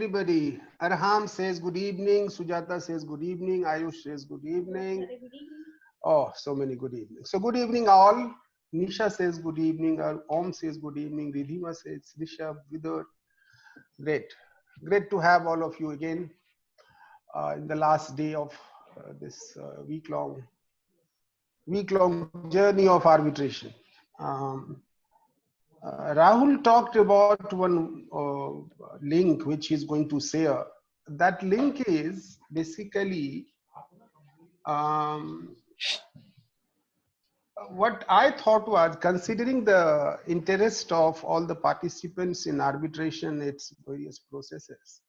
everybody. Arham says good evening. Sujata says good evening. Ayush says good evening. Oh, so many good evening. So good evening all. Nisha says good evening. Om says good evening. Ridhima says Rishabh, Vidar. Great. Great to have all of you again in the last day of this week-long journey of arbitration. Um, Rahul talked about one link which he's going to share. That link is basically um, what I thought was, considering the interest of all the participants in arbitration, its various processes.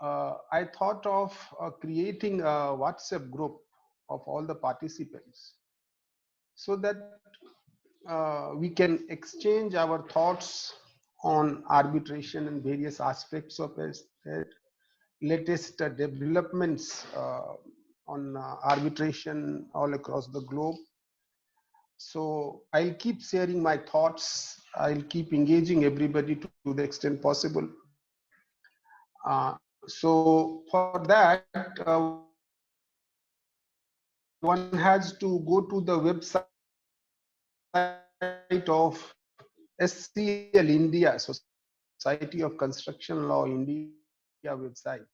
I thought of creating a WhatsApp group of all the participants so that we can exchange our thoughts on arbitration and various aspects of it, latest developments on arbitration all across the globe. So I'll keep sharing my thoughts. I'll keep engaging everybody to the extent possible. So for that, one has to go to the website of SCL India, Society of Construction Law India website.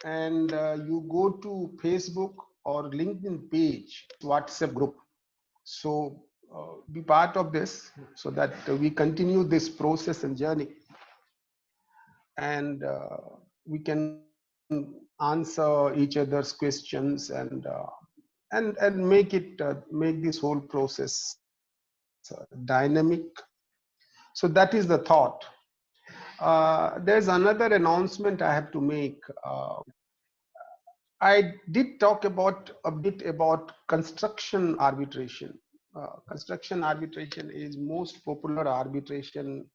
You go to Facebook or LinkedIn page, WhatsApp group. So be part of this so that we continue this process and journey, and we can answer each other's questions and make this whole process dynamic. So that is the thought. There's another announcement I have to make. I did talk a bit about construction arbitration. Construction arbitration is most popular arbitration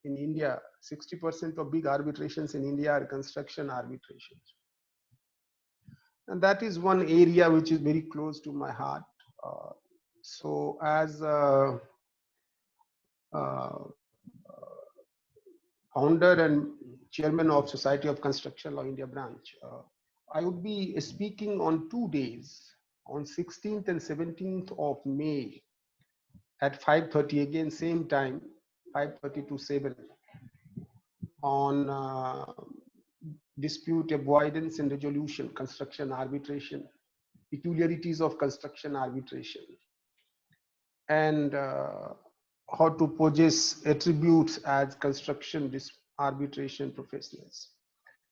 in India. 60% of big arbitrations in India are construction arbitrations. And that is one area which is very close to my heart. So as founder and chairman of Society of Construction Law India branch, I would be speaking on 2 days, on 16th and 17th of May at 5:30, again same time, 5:30 to 7, on dispute avoidance and resolution, construction arbitration, peculiarities of construction arbitration, and how to possess attributes as construction arbitration professionals.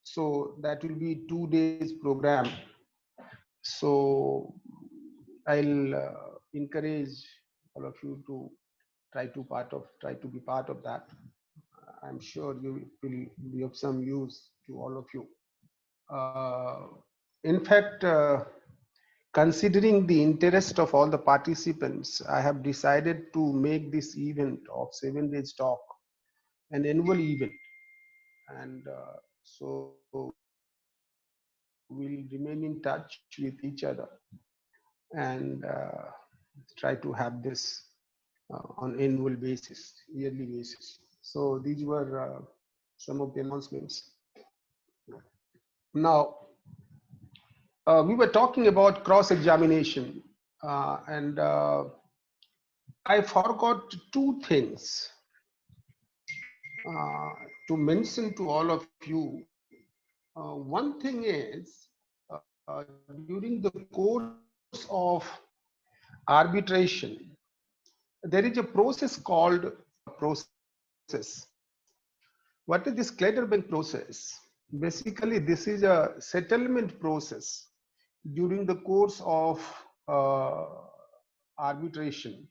So that will be 2 days program. So I'll encourage all of you to try to be part of that. I'm sure you will be of some use to all of you. In fact, considering the interest of all the participants, I have decided to make this event of 7 days talk an annual event. And so we'll remain in touch with each other and try to have this on annual basis, yearly basis. So these were some of the announcements. Now, we were talking about cross-examination, and I forgot 2 things to mention to all of you. One thing is, during the course of arbitration, there is a process called process. What is this Clayton process? Basically, this is a settlement process during the course of arbitration.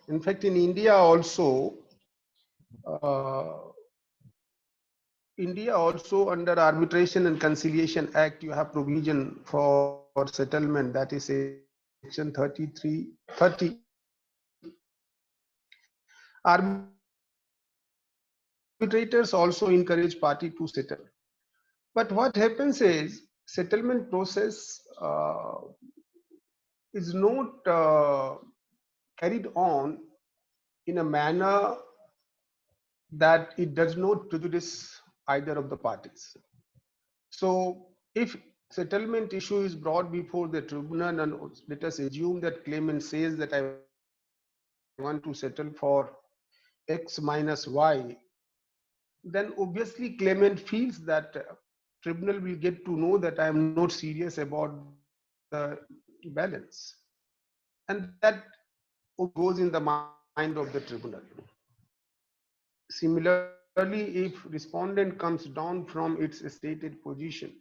In fact, in India also, under Arbitration and Conciliation Act, you have provision for settlement, that is section 30. Arbitrators also encourage party to settle. But what happens is, settlement process is not carried on in a manner that it does not prejudice either of the parties. So if settlement issue is brought before the tribunal, and let us assume that claimant says that I want to settle for X minus Y, then obviously claimant feels that tribunal will get to know that I am not serious about the balance. And that obviously goes in the mind of the tribunal. Similarly, if respondent comes down from its stated position,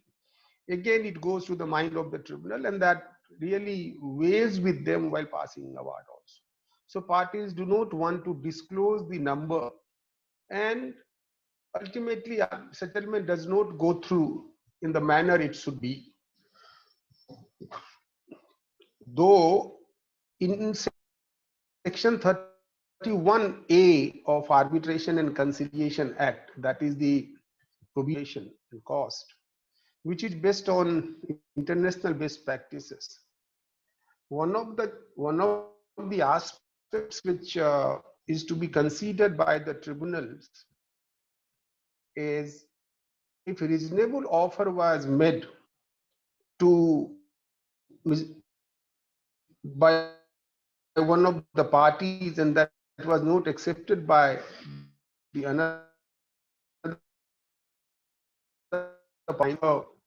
again it goes to the mind of the tribunal, and that really weighs with them while passing award also. So parties do not want to disclose the number, and ultimately settlement does not go through in the manner it should be. Though in section 31A of Arbitration and Conciliation Act, that is the provision and cost, which is based on international best practices, one of the aspects which is to be considered by the tribunals is if a reasonable offer was made to by one of the parties and that was not accepted by the another party,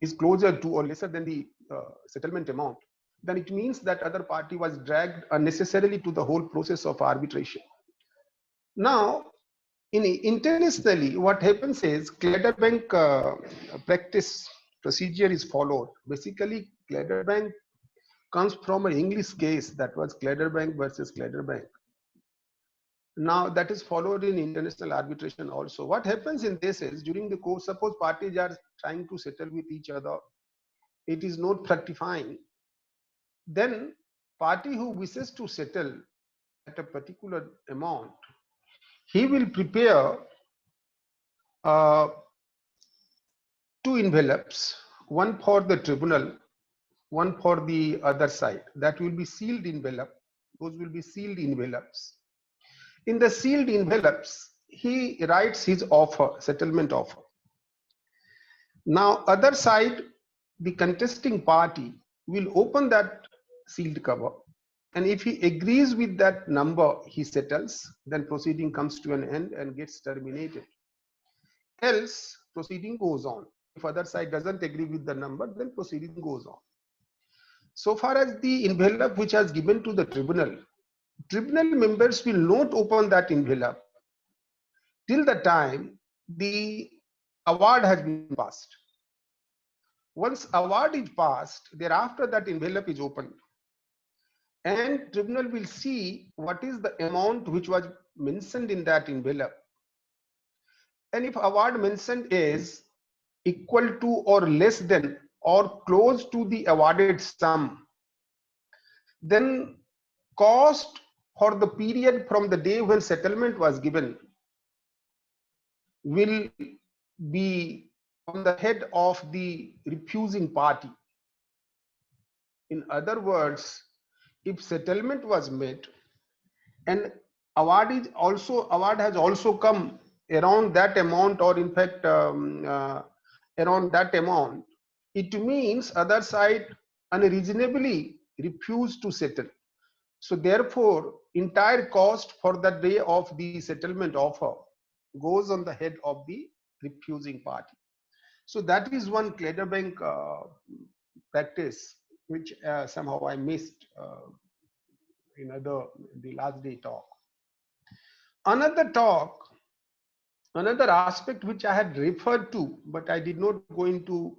is closer to or lesser than the settlement amount, then it means that other party was dragged unnecessarily to the whole process of arbitration. Now, internationally, what happens is Cladderbank practice procedure is followed. Basically, Cladderbank comes from an English case that was Cladderbank versus Cladderbank. Now that is followed in international arbitration also. What happens in this is during the course, suppose parties are trying to settle with each other, it is not fructifying. Then party who wishes to settle at a particular amount, he will prepare uh, two envelopes, one for the tribunal, one for the other side. That will be sealed envelope. Those will be sealed envelopes. In the sealed envelopes, he writes his offer, settlement offer. Now, other side, the contesting party will open that sealed cover, and if he agrees with that number, he settles. Then proceeding comes to an end and gets terminated. Else, proceeding goes on. If other side doesn't agree with the number, then proceeding goes on. So far as the envelope which has given to the tribunal, tribunal members will not open that envelope till the time the award has been passed. Once award is passed, thereafter that envelope is opened, and tribunal will see what is the amount which was mentioned in that envelope. And if award mentioned is equal to or less than or close to the awarded sum, then cost for the period from the day when settlement was given will be on the head of the refusing party. In other words, if settlement was made and award has also come around that amount, or in fact around that amount, it means other side unreasonably refused to settle. So therefore, entire cost for the day of the settlement offer goes on the head of the refusing party. So that is one Cladderbank practice which somehow I missed in the last day talk. Another talk, another aspect which I had referred to, but I did not go into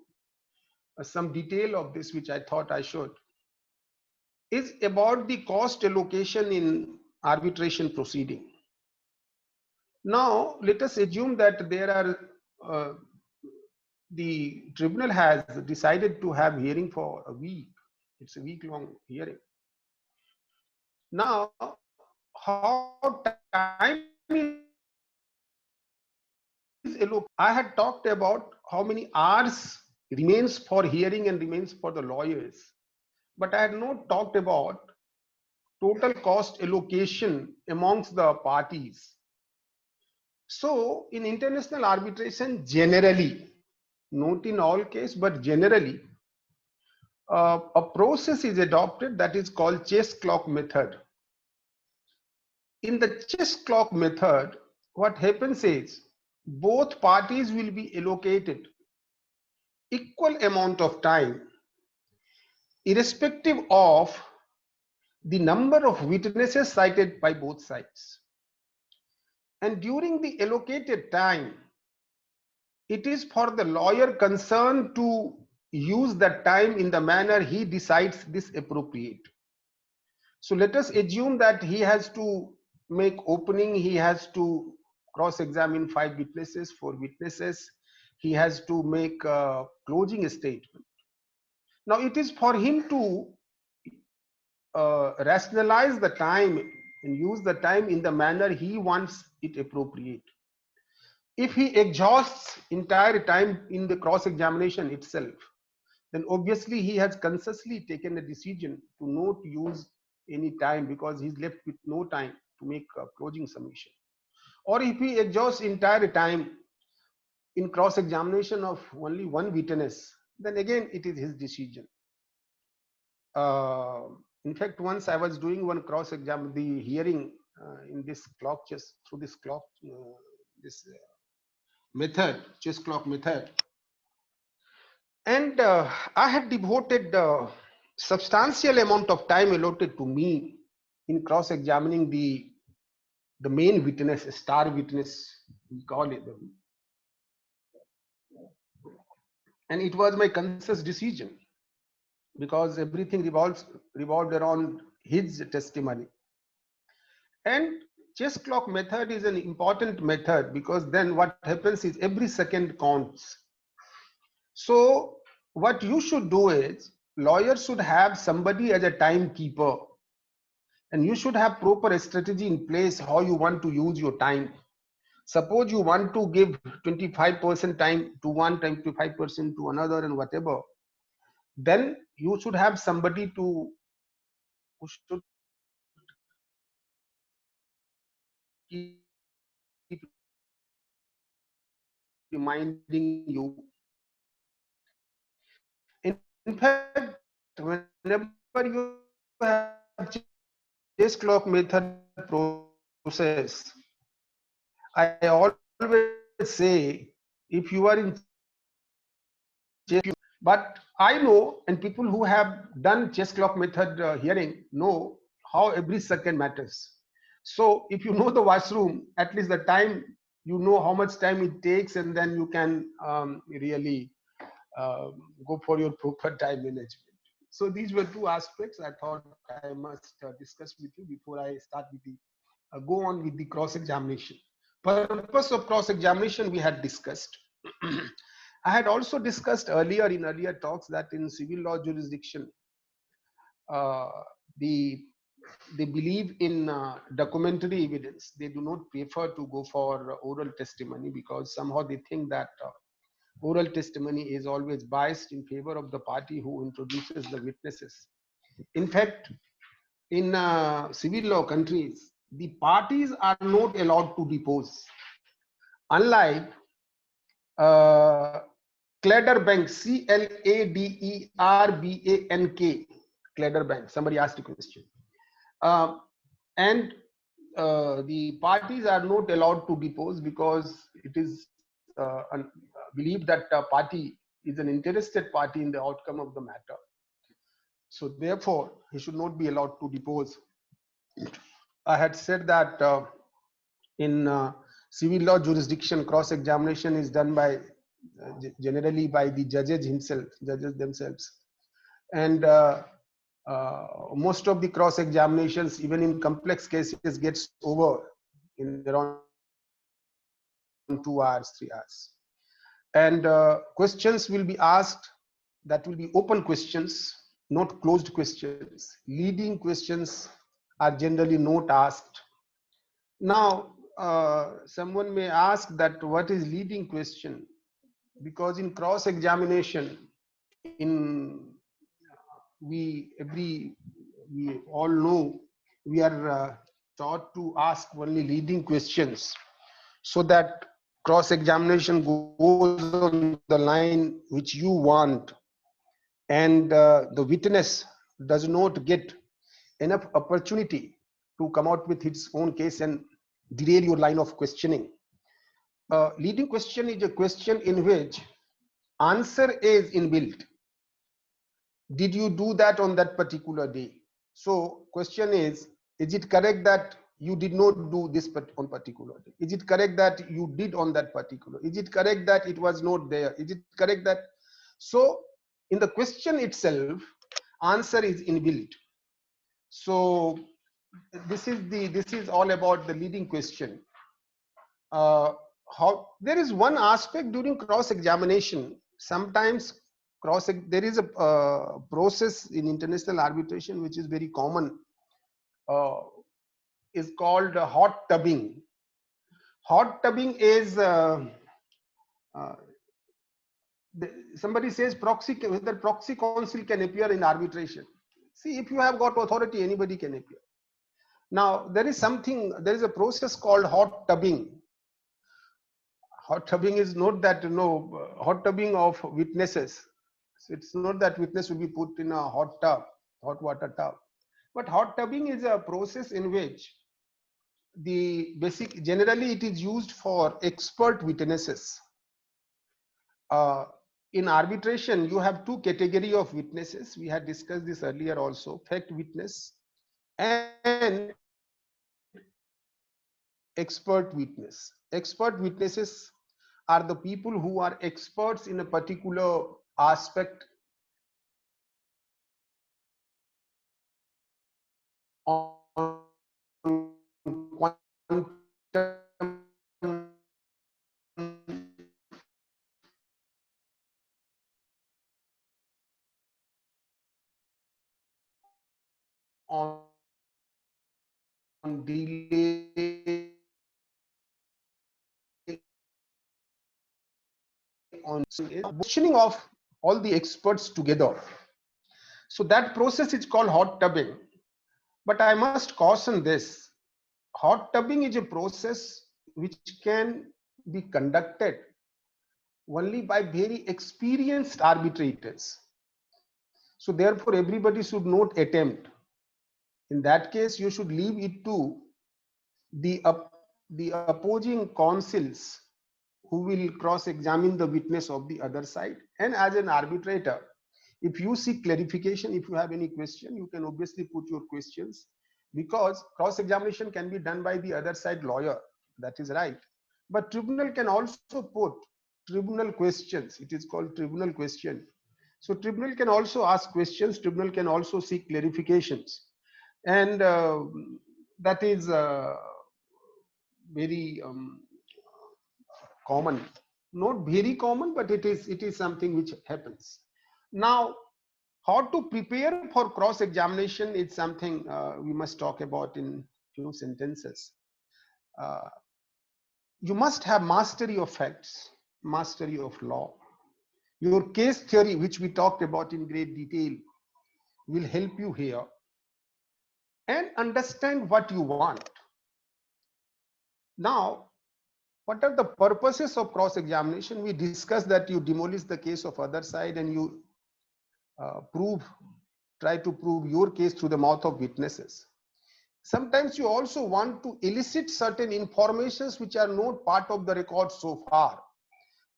some detail of this, which I thought I should, is about the cost allocation in arbitration proceeding. Now, let us assume that there are the tribunal has decided to have hearing for a week. It's a week-long hearing. Now, how time is allocated? I had talked about how many hours remains for hearing and remains for the lawyers, but I had not talked about total cost allocation amongst the parties. So in international arbitration, generally, not in all cases, but generally, a process is adopted that is called chess clock method. In the chess clock method, what happens is both parties will be allocated equal amount of time, irrespective of the number of witnesses cited by both sides. And during the allocated time, it is for the lawyer concerned to use that time in the manner he decides this appropriate. So let us assume that he has to make opening, he has to cross-examine 5 witnesses, 4 witnesses, he has to make a closing statement. Now it is for him to rationalize the time and use the time in the manner he wants it appropriate. If he exhausts entire time in the cross-examination itself, then obviously he has consciously taken a decision to not use any time because he's left with no time to make a closing submission. Or if he exhausts entire time in cross-examination of only one witness, then again it is his decision. Uh, in fact, once I was doing one cross-exam, the hearing in this clock chess through this clock, this method, chess clock method, and I had devoted substantial amount of time allotted to me in cross-examining the main witness, star witness, we call it, and it was my conscious decision because everything revolved around his testimony. And chess clock method is an important method because then what happens is every second counts. So what you should do is lawyers should have somebody as a timekeeper, and you should have proper strategy in place how you want to use your time. Suppose you want to give 25% time to one, 25% to another, and whatever, then you should have somebody to who should keep reminding you. In fact, whenever you have chess clock method process, I always say if you are in chess, but I know, and people who have done chess clock method hearing know how every second matters. So if you know the washroom, at least the time, you know how much time it takes, and then you can really go for your proper time management. So these were two aspects I thought I must discuss with you before I start with the go on with the cross examination. Purpose of cross examination we had discussed. I had also discussed earlier in earlier talks that in civil law jurisdiction, uh, the they believe in documentary evidence. They do not prefer to go for oral testimony because somehow they think that oral testimony is always biased in favor of the party who introduces the witnesses. In fact, in civil law countries, the parties are not allowed to depose. Unlike uh, Cladderbank, Cladderbank, Cladderbank. Somebody asked a question. Uh, and the parties are not allowed to depose because it is believed that a party is an interested party in the outcome of the matter. So therefore, he should not be allowed to depose. I had said that in civil law jurisdiction, cross-examination is done by generally by the judges themselves, and most of the cross-examinations, even in complex cases, gets over in around 2 hours, 3 hours, and questions will be asked that will be open questions, not closed questions. Leading questions are generally not asked. Now, someone may ask that what is leading question? Because in cross examination, in we all know we are taught to ask only leading questions. so that cross examination goes on the line which you want, and the witness does not get enough opportunity to come out with its own case and derail your line of questioning. Leading question is a question in which answer is inbuilt. Did you do that on that particular day? So question is it correct that you did not do this on particular day? Is it correct that you did on that particular? Is it correct that it was not there? Is it correct that? So in the question itself, answer is inbuilt. So this is all about the leading question. How there is one aspect during cross examination. Sometimes there is a process in international arbitration which is very common, uh, is called hot tubbing. Hot tubbing is uh, somebody says whether proxy counsel can appear in arbitration. See, if you have got authority, anybody can appear. Now there is a process called hot tubbing. Hot tubbing is not that, hot tubbing of witnesses. So it's not that witness will be put in a hot water tub. But hot tubbing is a process in which generally it is used for expert witnesses. In arbitration, you have two category of witnesses. We had discussed this earlier also: fact witness and expert witness. Expert witnesses are the people who are experts in a particular aspect on delay, on questioning of all the experts together. So that process is called hot tubbing. But I must caution this: hot tubbing is a process which can be conducted only by very experienced arbitrators. So therefore, everybody should not attempt. In that case, you should leave it to the opposing counsels who will cross-examine the witness of the other side. And as an arbitrator, if you seek clarification, if you have any question, you can obviously put your questions, because cross-examination can be done by the other side lawyer. That is right. But tribunal can also put tribunal questions. It is called tribunal question. So tribunal can also ask questions. Tribunal can also seek clarifications. And that is very common. Not very common, but it is something which happens. Now, how to prepare for cross examination is something we must talk about in few sentences. uh, you must have mastery of facts, mastery of law. Your case theory, which we talked about in great detail, will help you here, and understand what you want. Now, what are the purposes of cross examination? We discussed that you demolish the case of other side and you try to prove your case through the mouth of witnesses. Sometimes you also want to elicit certain informations which are not part of the record so far,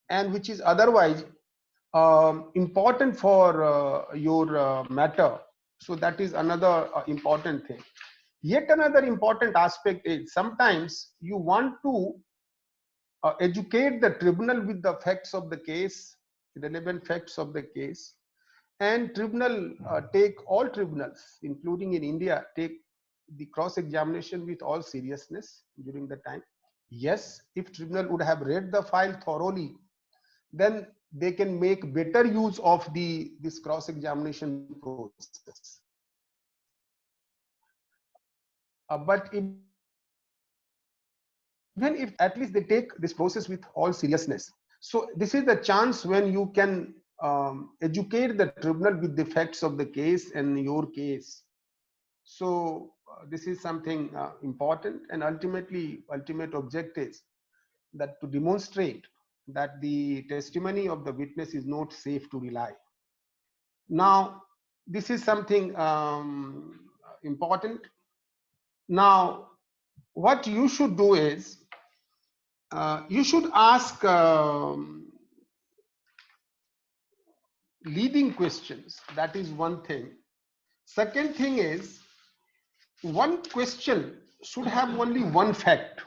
and which is otherwise important for your matter. So that is another important thing. Yet another important aspect is sometimes you want to educate the tribunal with the facts of the case, relevant facts of the case. And tribunal all tribunals, including in India, take the cross examination with all seriousness during the time. Yes, if tribunal would have read the file thoroughly, then they can make better use of this cross examination process. But even if at least they take this process with all seriousness, so this is the chance when you can educate the tribunal with the facts of the case and your case. So this is something important, and ultimate object is that to demonstrate that the testimony of the witness is not safe to rely. Now, this is something important. Now, what you should do is you should ask leading questions. That is one thing. Second thing is, one question should have only one fact.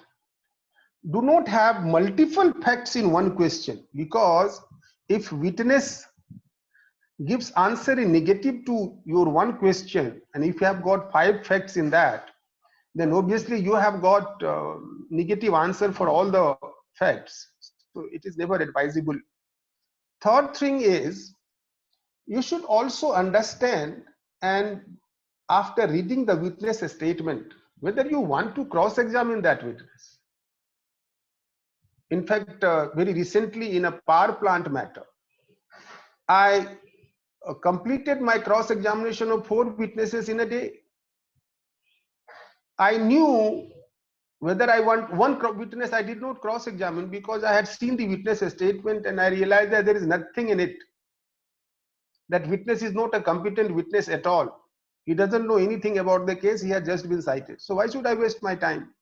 Do not have multiple facts in one question, because if witness gives answer in negative to your one question, and if you have got 5 facts in that, then obviously you have got negative answer for all the facts. So it is never advisable. Third thing is, you should also understand, and after reading the witness statement, whether you want to cross-examine that witness. In fact, very recently in a power plant matter, I completed my cross-examination of 4 witnesses in a day. I knew whether I want one witness, I did not cross-examine because I had seen the witness statement and I realized that there is nothing in it. That witness is not a competent witness at all. He doesn't know anything about the case, he has just been cited. So why should I waste my time?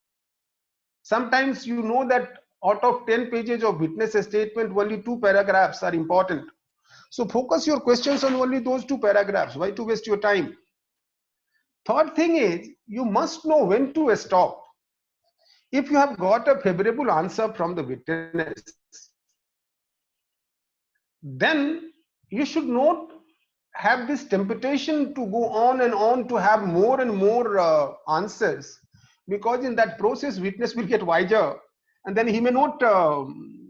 Sometimes you know that out of 10 pages of witness statement, only 2 paragraphs are important. So focus your questions on only those 2 paragraphs. Why to waste your time? Third thing is, you must know when to stop. If you have got a favorable answer from the witness, then you should not have this temptation to go on and on to have more and more answers, because in that process witness will get wiser, and then he may not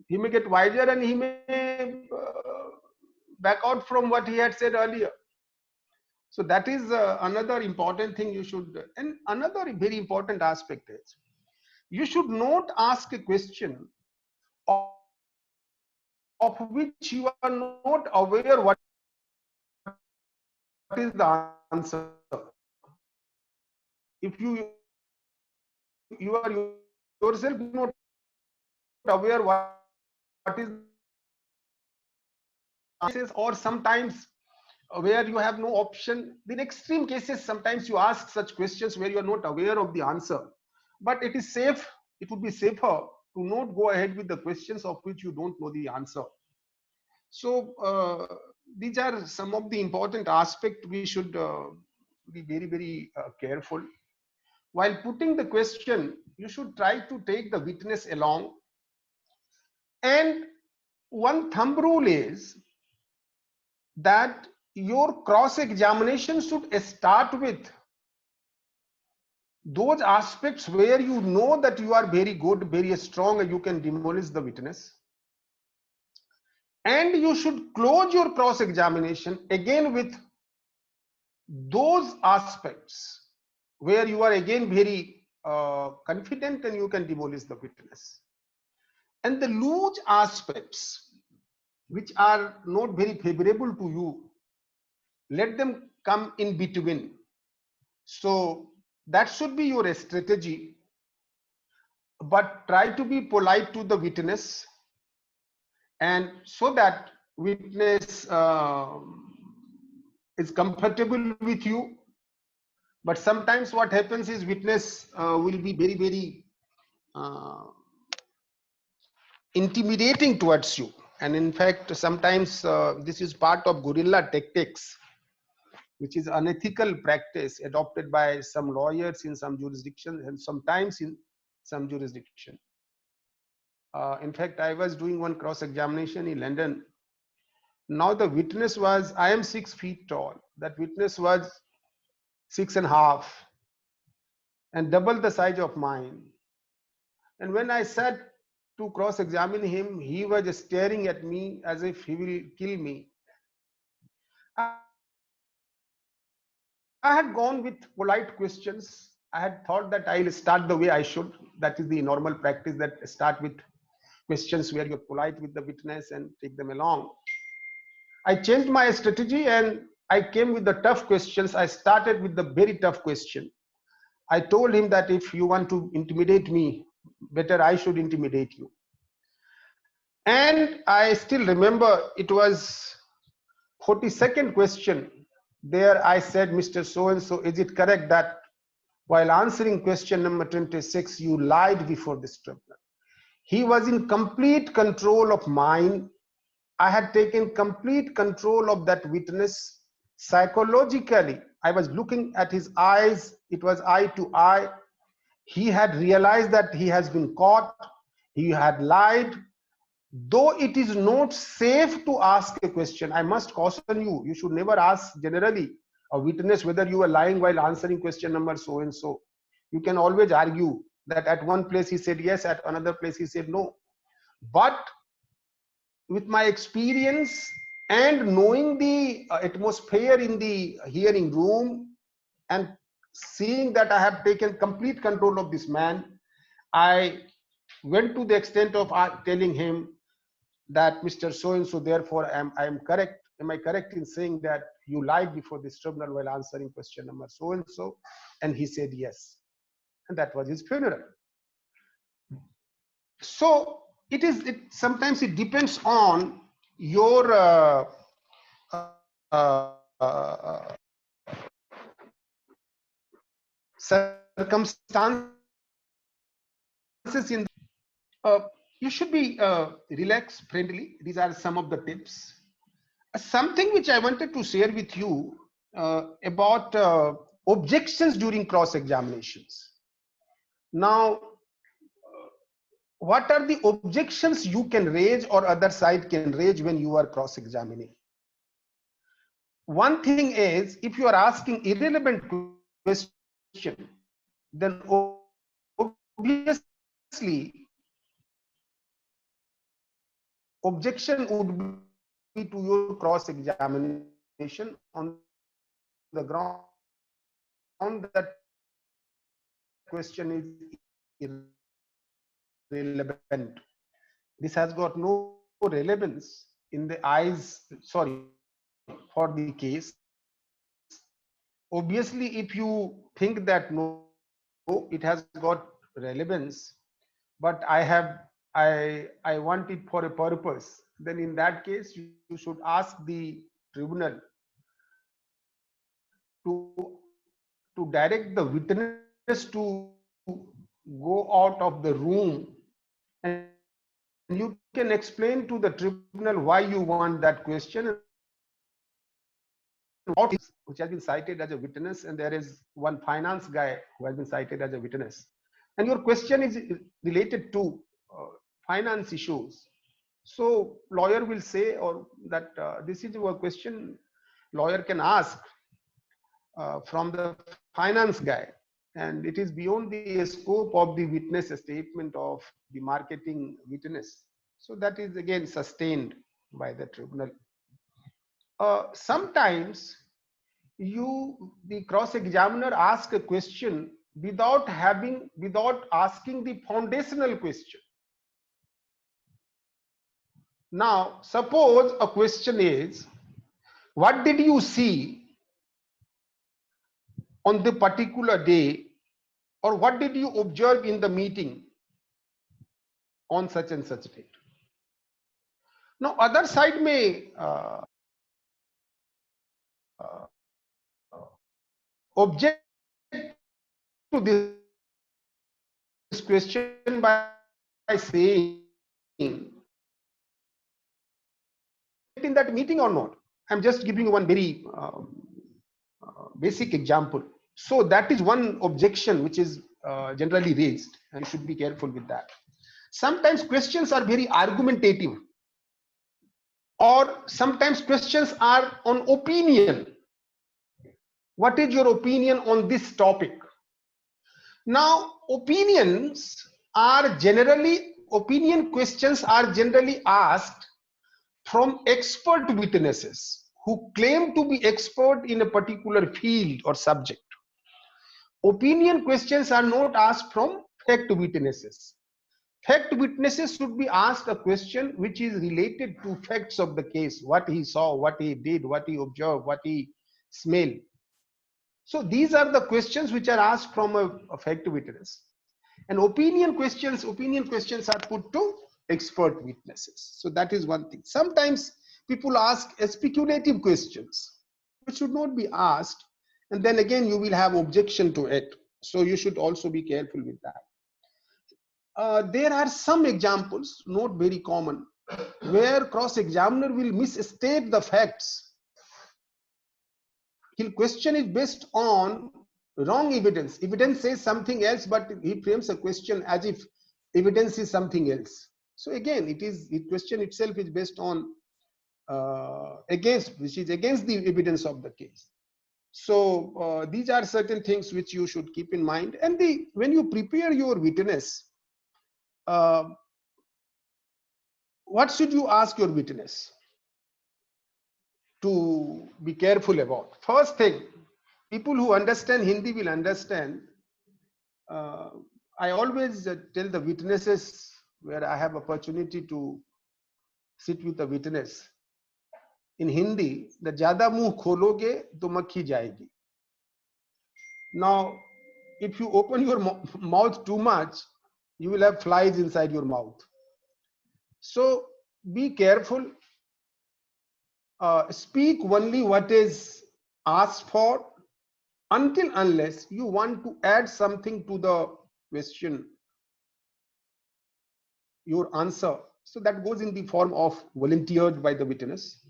he may get wiser and he may back out from what he had said earlier. So that is another important thing you should. And another very important aspect is, you should not ask a question of which you are not aware what is the answer. If you are yourself not aware what is the answer, or sometimes where you have no option. In extreme cases, sometimes you ask such questions where you are not aware of the answer. But it is safe, it would be safer to not go ahead with the questions of which you don't know the answer. So these are some of the important aspects we should be very careful. While putting the question, you should try to take the witness along. And one thumb rule is that your cross-examination should start with those aspects where you know that you are very good, very strong, and you can demolish the witness. And you should close your cross-examination again with those aspects where you are again very confident and you can demolish the witness. And the loose aspects which are not very favorable to you, let them come in between. So that should be your strategy. But try to be polite to the witness, and so that witness is comfortable with you. But sometimes what happens is witness will be very intimidating towards you. And in fact, sometimes this is part of guerrilla tactics, which is unethical practice adopted by some lawyers in some jurisdictions and sometimes in some jurisdiction. In fact, I was doing one cross-examination in London. Now the witness was, I am 6 feet tall. That witness was 6.5 and double the size of mine. And when I sat to cross-examine him, he was staring at me as if he will kill me. I had gone with polite questions. I had thought that I'll start the way I should. That is the normal practice, that start with questions where you're polite with the witness and take them along. I changed my strategy and I came with the tough questions. I started with the very tough question. I told him that if you want to intimidate me, better I should intimidate you. And I still remember it was 42nd question. There I said, Mr. So-and-so, is it correct that while answering question number 26, you lied before this tribunal? He was in complete control of mind. I had taken complete control of that witness psychologically. I was looking at his eyes. It was eye to eye. He had realized that he has been caught. He had lied. Though it is not safe to ask a question, I must caution you, you should never ask generally a witness whether you are lying while answering question number so and so. You can always argue that at one place he said yes, at another place he said no. But with my experience and knowing the atmosphere in the hearing room and seeing that I have taken complete control of this man, I went to the extent of telling him that Mr. So-and-so, therefore I am correct. Am I correct in saying that you lied before this tribunal while answering question number so-and-so? And he said yes. And that was his funeral. So sometimes it depends on your circumstances in you should be relaxed, friendly. These are some of the tips. Something which I wanted to share with you about objections during cross examinations. Now, what are the objections you can raise or other side can raise when you are cross examining? One thing is, if you are asking irrelevant question, then obviously objection would be to your cross examination on the ground that question is irrelevant. This has got no relevance in the eyes, sorry, for the case. Obviously, if you think that no, it has got relevance, but I want it for a purpose, then in that case you should ask the tribunal to direct the witness to go out of the room, and you can explain to the tribunal why you want that question, which has been cited as a witness, and there is one finance guy who has been cited as a witness, and your question is related to finance issues. So lawyer will say, or that this is a question lawyer can ask from the finance guy, and it is beyond the scope of the witness statement of the marketing witness. So that is again sustained by the tribunal. Sometimes the cross examiner asks a question without asking the foundational question. Now suppose a question is, what did you see on the particular day, or what did you observe in the meeting on such and such date? Now other side may object to this question by saying, in that meeting or not? I'm just giving you one very basic example. So that is one objection which is generally raised, and you should be careful with that. Sometimes questions are very argumentative, or sometimes questions are on opinion. What is your opinion on this topic? Now, opinion questions are generally asked from expert witnesses who claim to be expert in a particular field or subject. Opinion questions are not asked from fact witnesses. Fact witnesses should be asked a question which is related to facts of the case, what he saw, what he did, what he observed, what he smelled. So these are the questions which are asked from a fact witness. And opinion questions are put to expert witnesses. So that is one thing. Sometimes people ask speculative questions which should not be asked, and then again you will have objection to it. So you should also be careful with that. There are some examples, not very common, where cross-examiner will misstate the facts. His question is based on wrong evidence. Evidence says something else, but he frames a question as if evidence is something else. So again, the question itself is based on which is against the evidence of the case. So these are certain things which you should keep in mind. And when you prepare your witness, what should you ask your witness to be careful about? First thing, people who understand Hindi will understand. I always tell the witnesses where I have opportunity to sit with a witness in Hindi, the ज़्यादा मुंह खोलोगे तो मक्खी जाएगी. Now, if you open your mouth too much, you will have flies inside your mouth. So be careful. Speak only what is asked for, until unless you want to add something to the question, your answer. So that goes in the form of volunteered by the witness.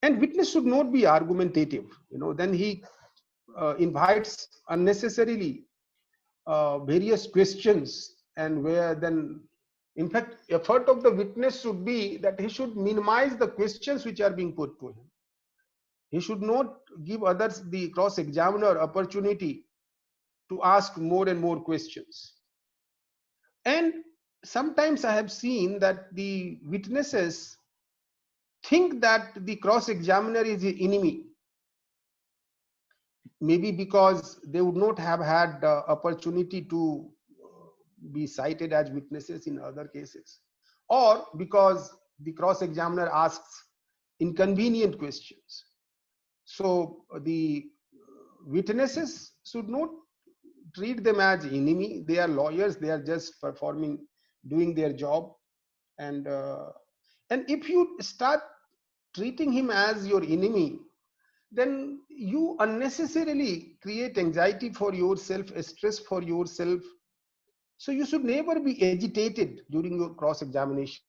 And witness should not be argumentative. Then he invites unnecessarily various questions, and where then, in fact, effort of the witness should be that he should minimize the questions which are being put to him. He should not give others, the cross-examiner, opportunity to ask more and more questions. And sometimes I have seen that the witnesses think that the cross-examiner is the enemy, maybe because they would not have had the opportunity to be cited as witnesses in other cases, or because the cross-examiner asks inconvenient questions. So the witnesses should not treat them as enemy. They are lawyers. They are just doing their job. And if you start treating him as your enemy, then you unnecessarily create anxiety for yourself, stress for yourself. So you should never be agitated during your cross-examination.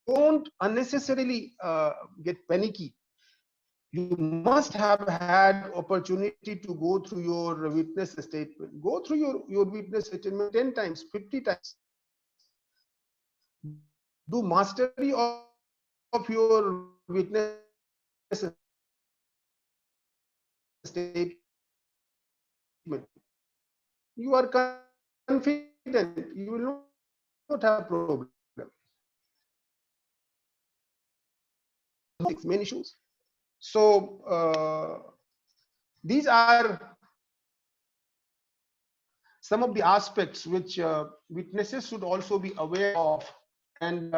Don't unnecessarily get panicky. You must have had opportunity to go through your witness statement. Go through your witness statement 10 times, 50 times. Do mastery of your witness statement. You are confident, you will not have a problem. Main issues. So these are some of the aspects which witnesses should also be aware of. And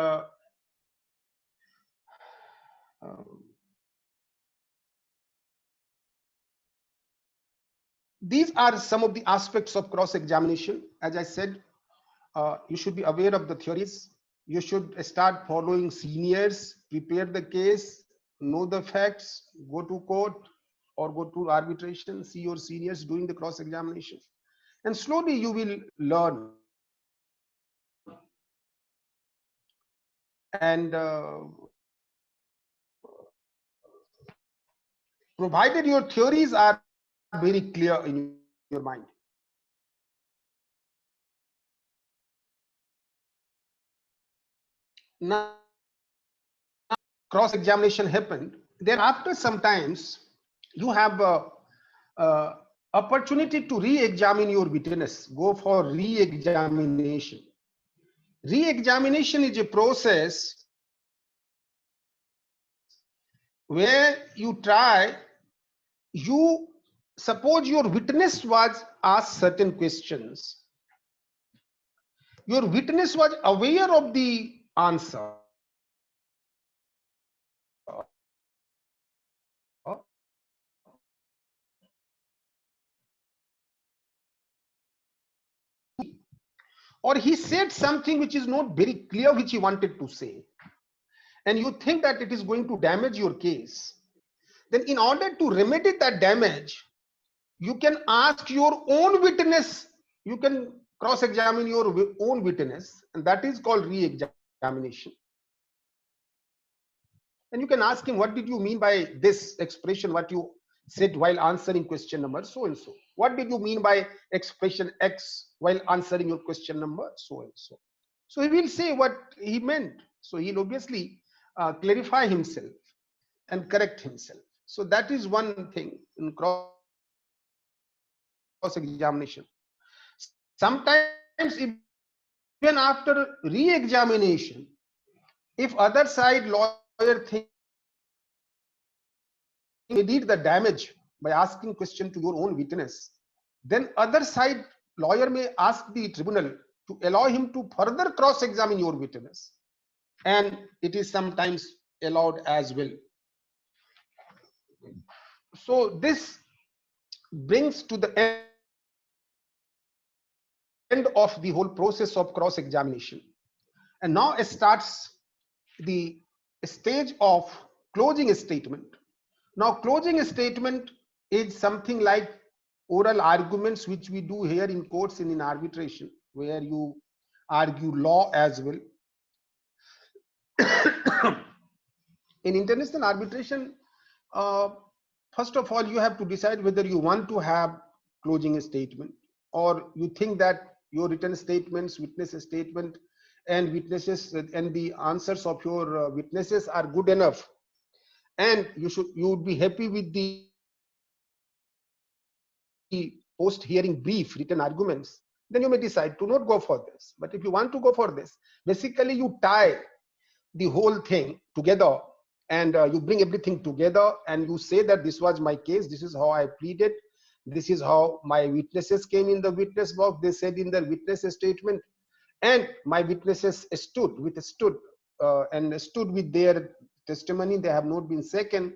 these are some of the aspects of cross-examination. As I said, you should be aware of the theories. You should start following seniors, prepare the case, know the facts, go to court or go to arbitration, see your seniors doing the cross-examination. And slowly you will learn. And provided your theories are very clear in your mind. Now, cross-examination happened. Thereafter, sometimes you have opportunity to re-examine your witness, go for re-examination. Re-examination is a process where suppose your witness was asked certain questions. Your witness was aware of the answer. or he said something which is not very clear which he wanted to say, and you think that it is going to damage your case, then in order to remedy that damage, you can ask your own witness, you can cross-examine your own witness, and that is called re-examination. And you can ask him, what did you mean by this expression, what you said while answering question number so and so? What did you mean by expression X while answering your question number so and so? So he will say what he meant. So he'll obviously clarify himself and correct himself. So that is one thing in cross-examination. Sometimes even after re-examination, if other side lawyer thinks that you did the damage by asking question to your own witness, then other side lawyer may ask the tribunal to allow him to further cross-examine your witness, and it is sometimes allowed as well. So this brings to the end of the whole process of cross-examination. And now starts the stage of closing statement. Now, closing statement is something like oral arguments which we do here in courts and in arbitration, where you argue law as well. In international arbitration, first of all, you have to decide whether you want to have closing statement, or you think that your written statements, witness statement, and witnesses and the answers of your witnesses are good enough, and you would be happy with the post hearing brief written arguments, then you may decide to not go for this. But if you want to go for this, basically you tie the whole thing together, and you bring everything together, and you say that this was my case, this is how I pleaded, this is how my witnesses came in the witness box, they said in their witness statement, and my witnesses stood with their testimony, they have not been shaken,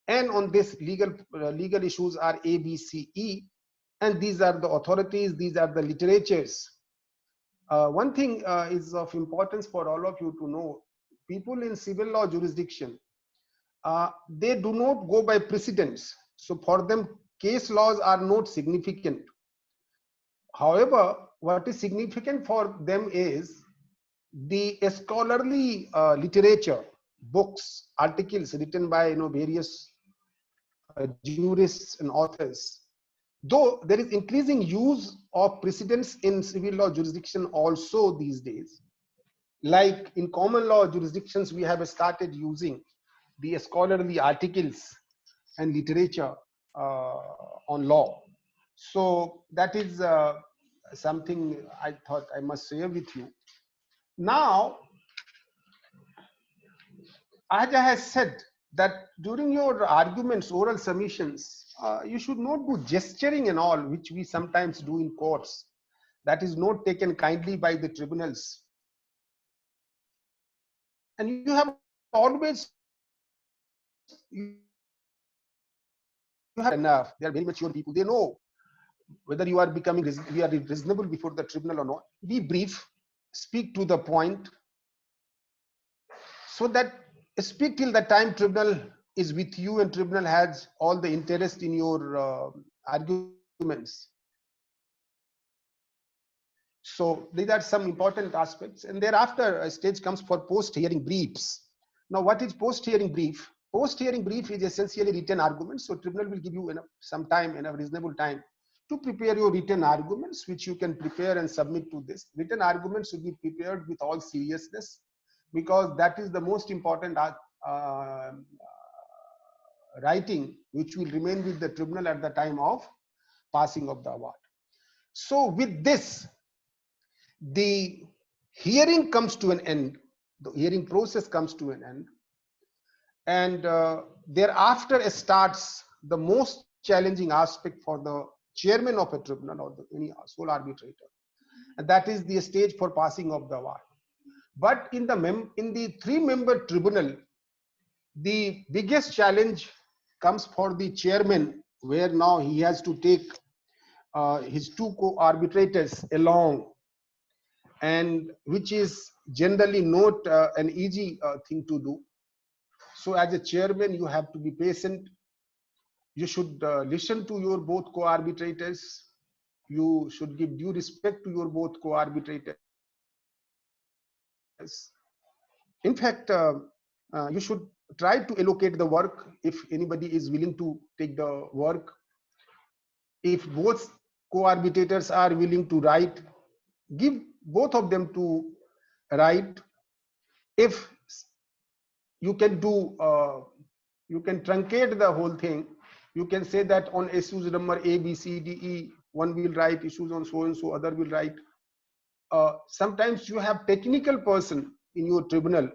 and on this legal issues are A, B, C, E, and these are the authorities, these are the literatures. One thing is of importance for all of you to know: people in civil law jurisdiction, they do not go by precedents. So for them, case laws are not significant. However, what is significant for them is the scholarly literature, books, articles written by various jurists and authors. Though there is increasing use of precedents in civil law jurisdiction also these days, like in common law jurisdictions, we have started using the scholarly articles and literature on law. So that is something I thought I must share with you. Now, as I have said, that during your arguments, oral submissions, you should not do gesturing and all, which we sometimes do in courts. That is not taken kindly by the tribunals. And you have always, you have enough. They are very mature people. They know whether you are reasonable before the tribunal or not. Be brief, speak to the point, so that speak till the time tribunal is with you and tribunal has all the interest in your arguments. So these are some important aspects, and thereafter a stage comes for post-hearing briefs. Now, what is post-hearing brief? Post-hearing brief is essentially written arguments. So tribunal will give you some time, enough reasonable time to prepare your written arguments, which you can prepare and submit to this. Written arguments should be prepared with all seriousness, because that is the most important writing which will remain with the tribunal at the time of passing of the award. So with this, the hearing comes to an end, the hearing process comes to an end, and thereafter starts the most challenging aspect for the chairman of a tribunal or any sole arbitrator, and that is the stage for passing of the award. But in the three-member tribunal, the biggest challenge comes for the chairman, where now he has to take his two co-arbitrators along, and which is generally not an easy thing to do. So as a chairman, you have to be patient. You should listen to your both co-arbitrators. You should give due respect to your both co-arbitrators. In fact, you should try to allocate the work if anybody is willing to take the work. If both co-arbitrators are willing to write, give both of them to write. If you can do, you can truncate the whole thing. You can say that on issues number A, B, C, D, E, one will write, issues on so and so, other will write. Sometimes you have technical person in your tribunal.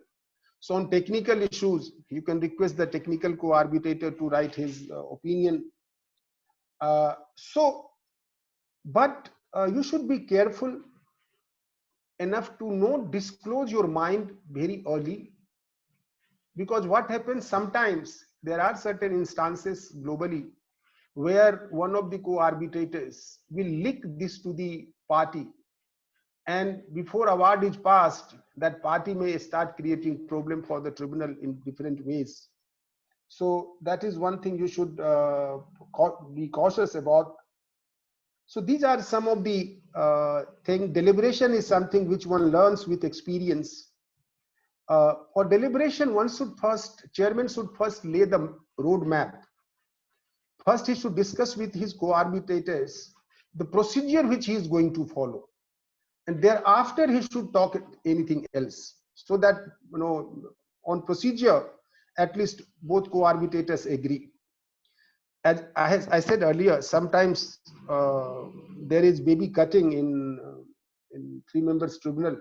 So on technical issues, you can request the technical co-arbitrator to write his opinion. But you should be careful enough to not disclose your mind very early, because what happens sometimes, there are certain instances globally where one of the co-arbitrators will leak this to the party, and before award is passed, that party may start creating problem for the tribunal in different ways. So that is one thing you should be cautious about. So these are some of the things. Deliberation is something which one learns with experience. For deliberation, chairman should first lay the roadmap. First, he should discuss with his co-arbitrators the procedure which he is going to follow, and thereafter he should talk anything else, so that on procedure, at least both co-arbitrators agree. As I said earlier, sometimes there is baby cutting in three members tribunal.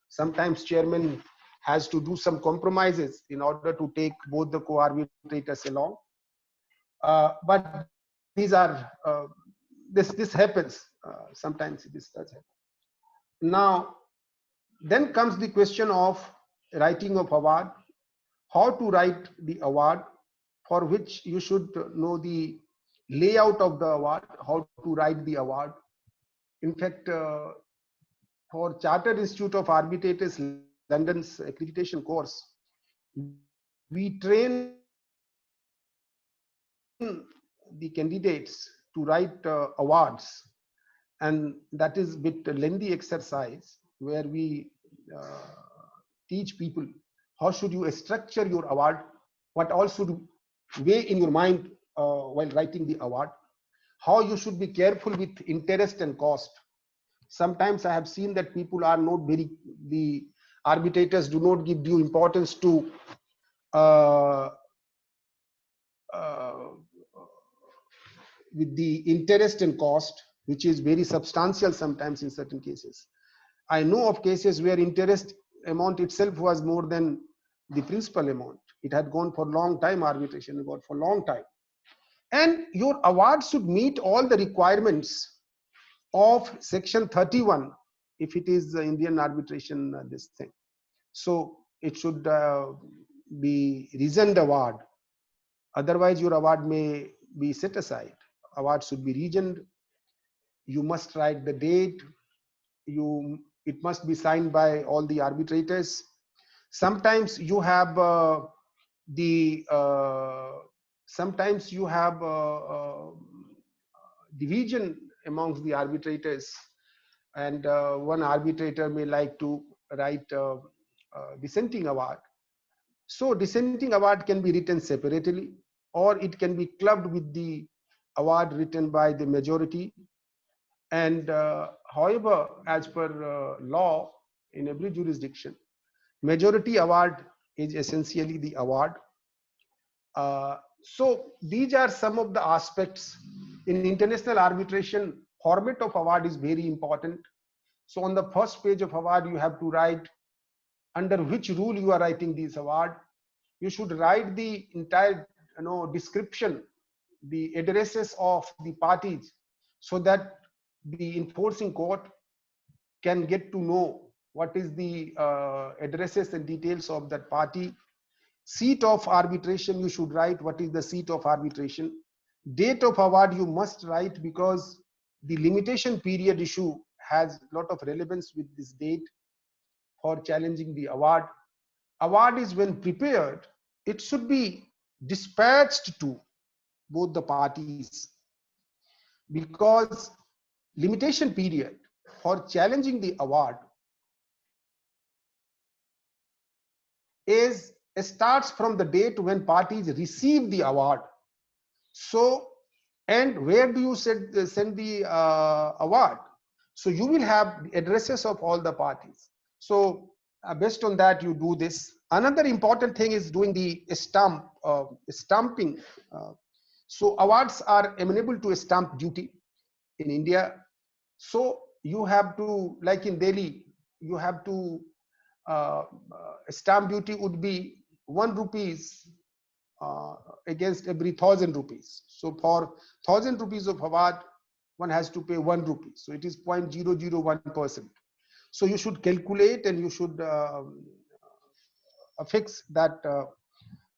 Sometimes chairman has to do some compromises in order to take both the co-arbitrators along. But these are this happens sometimes. This does happen. Now, then comes the question of writing of award. How to write the award, for which you should know the layout of the award, how to write the award. In fact, for Chartered Institute of Arbitrators, London's accreditation course, we train the candidates to write awards, and that is a bit lengthy exercise where we teach people how should you structure your award, what all should weigh in your mind while writing the award, how you should be careful with interest and cost. Sometimes I have seen that people are not the arbitrators do not give due importance to with the interest and cost, which is very substantial sometimes in certain cases. I know of cases where interest amount itself was more than the principal amount. It had gone for long time, arbitration got for long time. And your award should meet all the requirements of section 31, if it is the Indian arbitration, this thing. So it should be reasoned award. Otherwise, your award may be set aside. Award should be reasoned. You must write the date. It must be signed by all the arbitrators. Sometimes you have division amongst the arbitrators, and one arbitrator may like to write dissenting award. So dissenting award can be written separately, or it can be clubbed with the award written by the majority. And however, as per law in every jurisdiction, majority award is essentially the award. So these are some of the aspects. In international arbitration, format of award is very important. So on the first page of award, you have to write under which rule you are writing this award. You should write the entire description, the addresses of the parties, so that the enforcing court can get to know what is the addresses and details of that party. Seat of arbitration, you should write what is the seat of arbitration. Date of award you must write, because the limitation period issue has a lot of relevance with this date for challenging the award. Award is when prepared, it should be dispatched to both the parties, because limitation period for challenging the award is starts from the date when parties receive the award. So, and where do you send the award? So you will have the addresses of all the parties. So based on that, you do this. Another important thing is doing the stamping. So awards are amenable to a stamp duty in India. So you have to, like in Delhi, you have to stamp duty would be 1 rupees against every 1,000 rupees. So for 1,000 rupees of award, one has to pay 1 rupee. So it is 0.001%. So you should calculate and you should affix that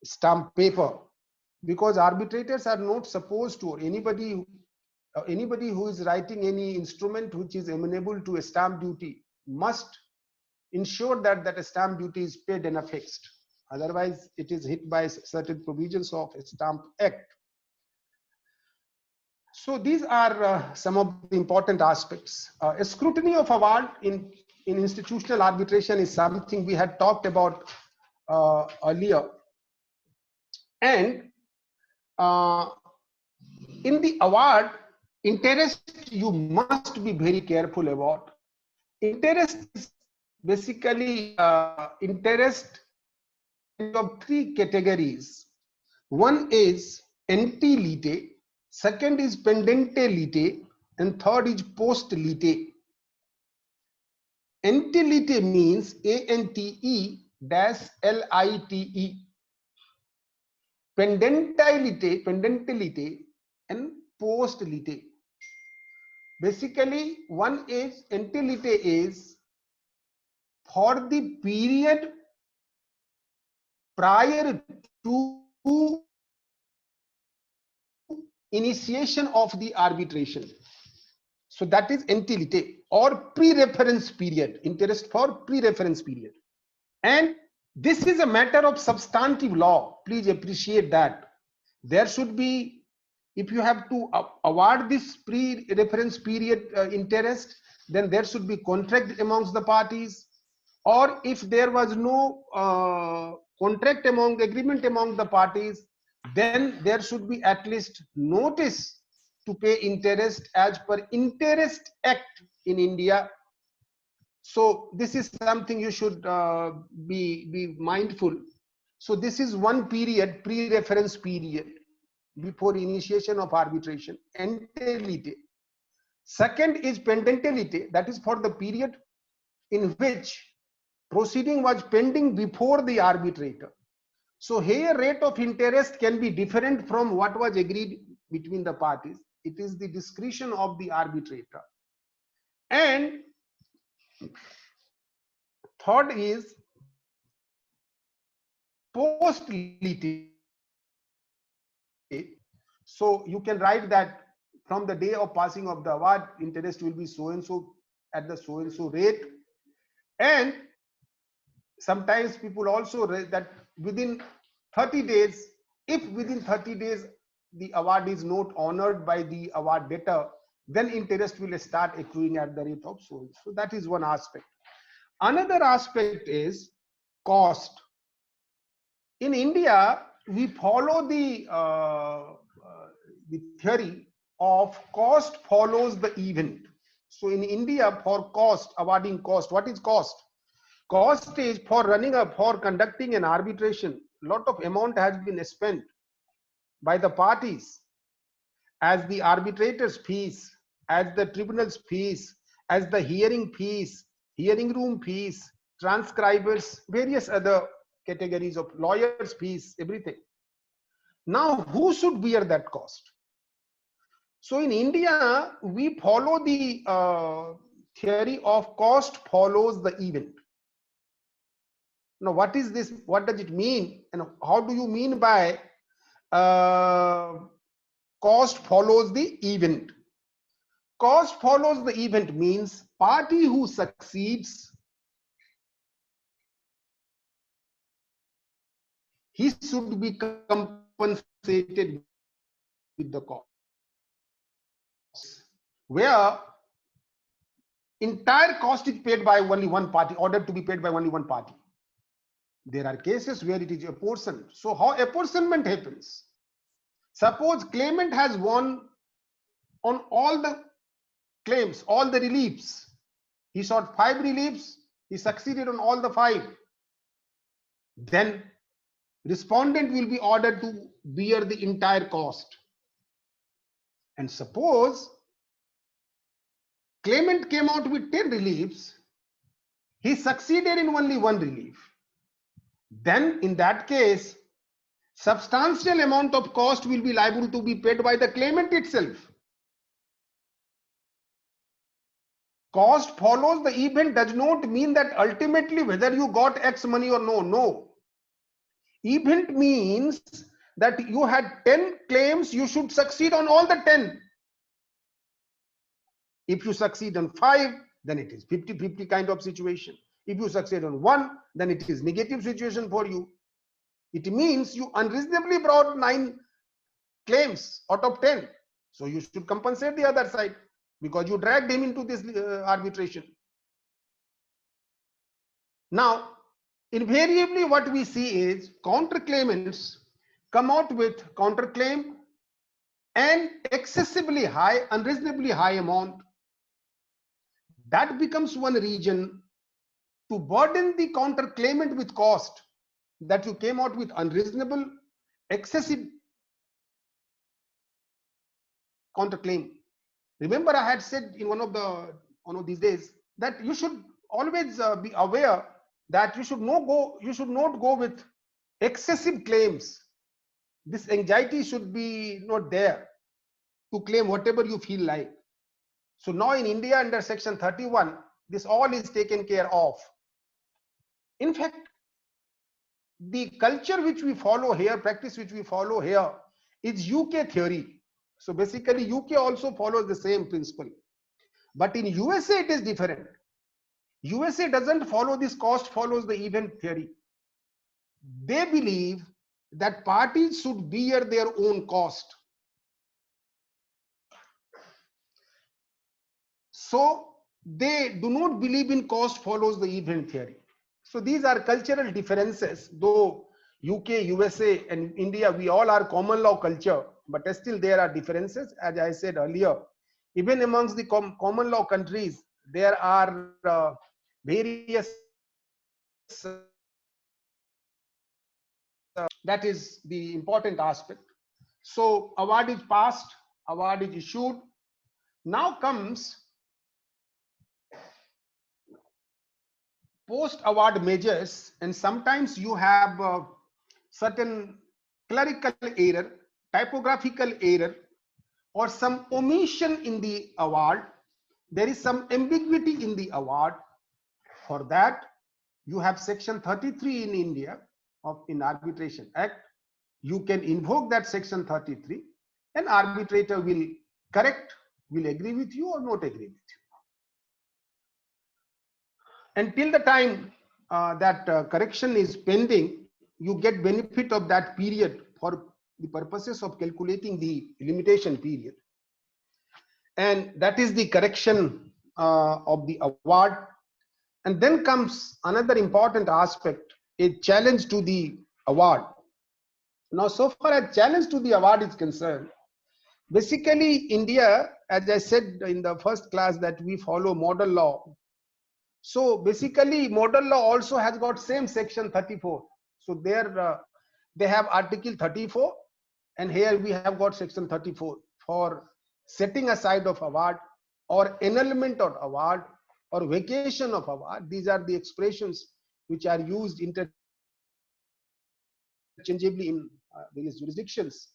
stamp paper, because arbitrators are not supposed to, or anybody who is writing any instrument which is amenable to a stamp duty must ensure that that stamp duty is paid and affixed. Otherwise, it is hit by certain provisions of a Stamp Act. So these are some of the important aspects. A scrutiny of award in institutional arbitration is something we had talked about earlier. And in the award, interest you must be very careful about. Interest is basically interest of 3 categories. One is ante lite, second is pendente lite, and third is post lite. Ante lite means ANTE-LITE. Pendente lite, and post lite. Basically, one is ante lite is for the period prior to initiation of the arbitration. So that is ante lite, or pre-reference period, interest for pre-reference period. And this is a matter of substantive law. Please appreciate that. There should be, if you have to award this pre-reference period interest, then there should be contract amongst the parties. Or if there was no contract agreement among the parties, then there should be at least notice to pay interest as per Interest Act in India. So this is something you should be mindful. So this is one period, pre-reference period, before initiation of arbitration, ante lite. Second is pendente lite, that is for the period in which proceeding was pending before the arbitrator. So here rate of interest can be different from what was agreed between the parties. It is the discretion of the arbitrator. And third is post lite. So you can write that from the day of passing of the award, interest will be so and so at the so and so rate. And sometimes people also raise that within 30 days, if within 30 days the award is not honored by the award debtor, then interest will start accruing at the rate of so. So that is one aspect. Another aspect is cost. In India, we follow the theory of cost follows the event. So in India, for cost, awarding cost, what is cost? Cost is for conducting an arbitration. A lot of amount has been spent by the parties as the arbitrator's fees, as the tribunal's fees, as the hearing fees, hearing room fees, transcribers, various other categories of lawyers' fees, everything. Now, who should bear that cost? So in India, we follow the theory of cost follows the event. Now, what is this? What does it mean? And how do you mean by cost follows the event? cost follows the event means party who succeeds, he should be compensated with the cost. Where entire cost is paid by only one party, ordered to be paid by only one party. There are cases where it is apportioned. So how apportionment happens? Suppose claimant has won on all the claims, all the reliefs. He sought 5 reliefs, he succeeded on all the 5. Then respondent will be ordered to bear the entire cost. And suppose claimant came out with 10 reliefs, he succeeded in only 1 relief. Then in that case, substantial amount of cost will be liable to be paid by the claimant itself. Cost follows the event does not mean that ultimately whether you got X money or no. No. Event means that you had 10 claims, you should succeed on all the 10. If you succeed on 5, then it is 50-50 kind of situation. If you succeed on 1, then it is negative situation for you. It means you unreasonably brought 9 claims out of 10. So you should compensate the other side because you dragged him into this arbitration. Now, invariably what we see is counterclaimants come out with counterclaim and excessively high, unreasonably high amount. That becomes one reason to burden the counterclaimant with cost, that you came out with unreasonable, excessive counterclaim. Remember, I had said in one of these days that you should always be aware that you should not go with excessive claims. This anxiety should be not there to claim whatever you feel like. So now in India under section 31, this all is taken care of. In fact, the culture which we follow here, practice which we follow here is UK theory. So basically UK also follows the same principle. But in USA it is different. USA doesn't follow this cost follows the event theory. They believe that parties should bear their own cost. So they do not believe in cost follows the event theory. So these are cultural differences, though UK, USA and India, we all are common law culture, but still there are differences. As I said earlier, even amongst the common law countries, there are various, that is the important aspect. So award is passed, award is issued. Now comes post-award measures, and sometimes you have certain clerical error, typographical error, or some omission in the award. There is some ambiguity in the award. For that, you have section 33 in India in Arbitration Act. You can invoke that section 33, and arbitrator will correct, will agree with you or not agree with you. Until the time that correction is pending, you get benefit of that period for the purposes of calculating the limitation period. And that is the correction of the award. And then comes another important aspect, a challenge to the award. Now, so far as challenge to the award is concerned, basically India, as I said in the first class, that we follow model law. So basically model law also has got same section 34. So there they have article 34, and here we have got section 34 for setting aside of award or annulment of award or vacation of award. These are the expressions which are used interchangeably in various jurisdictions.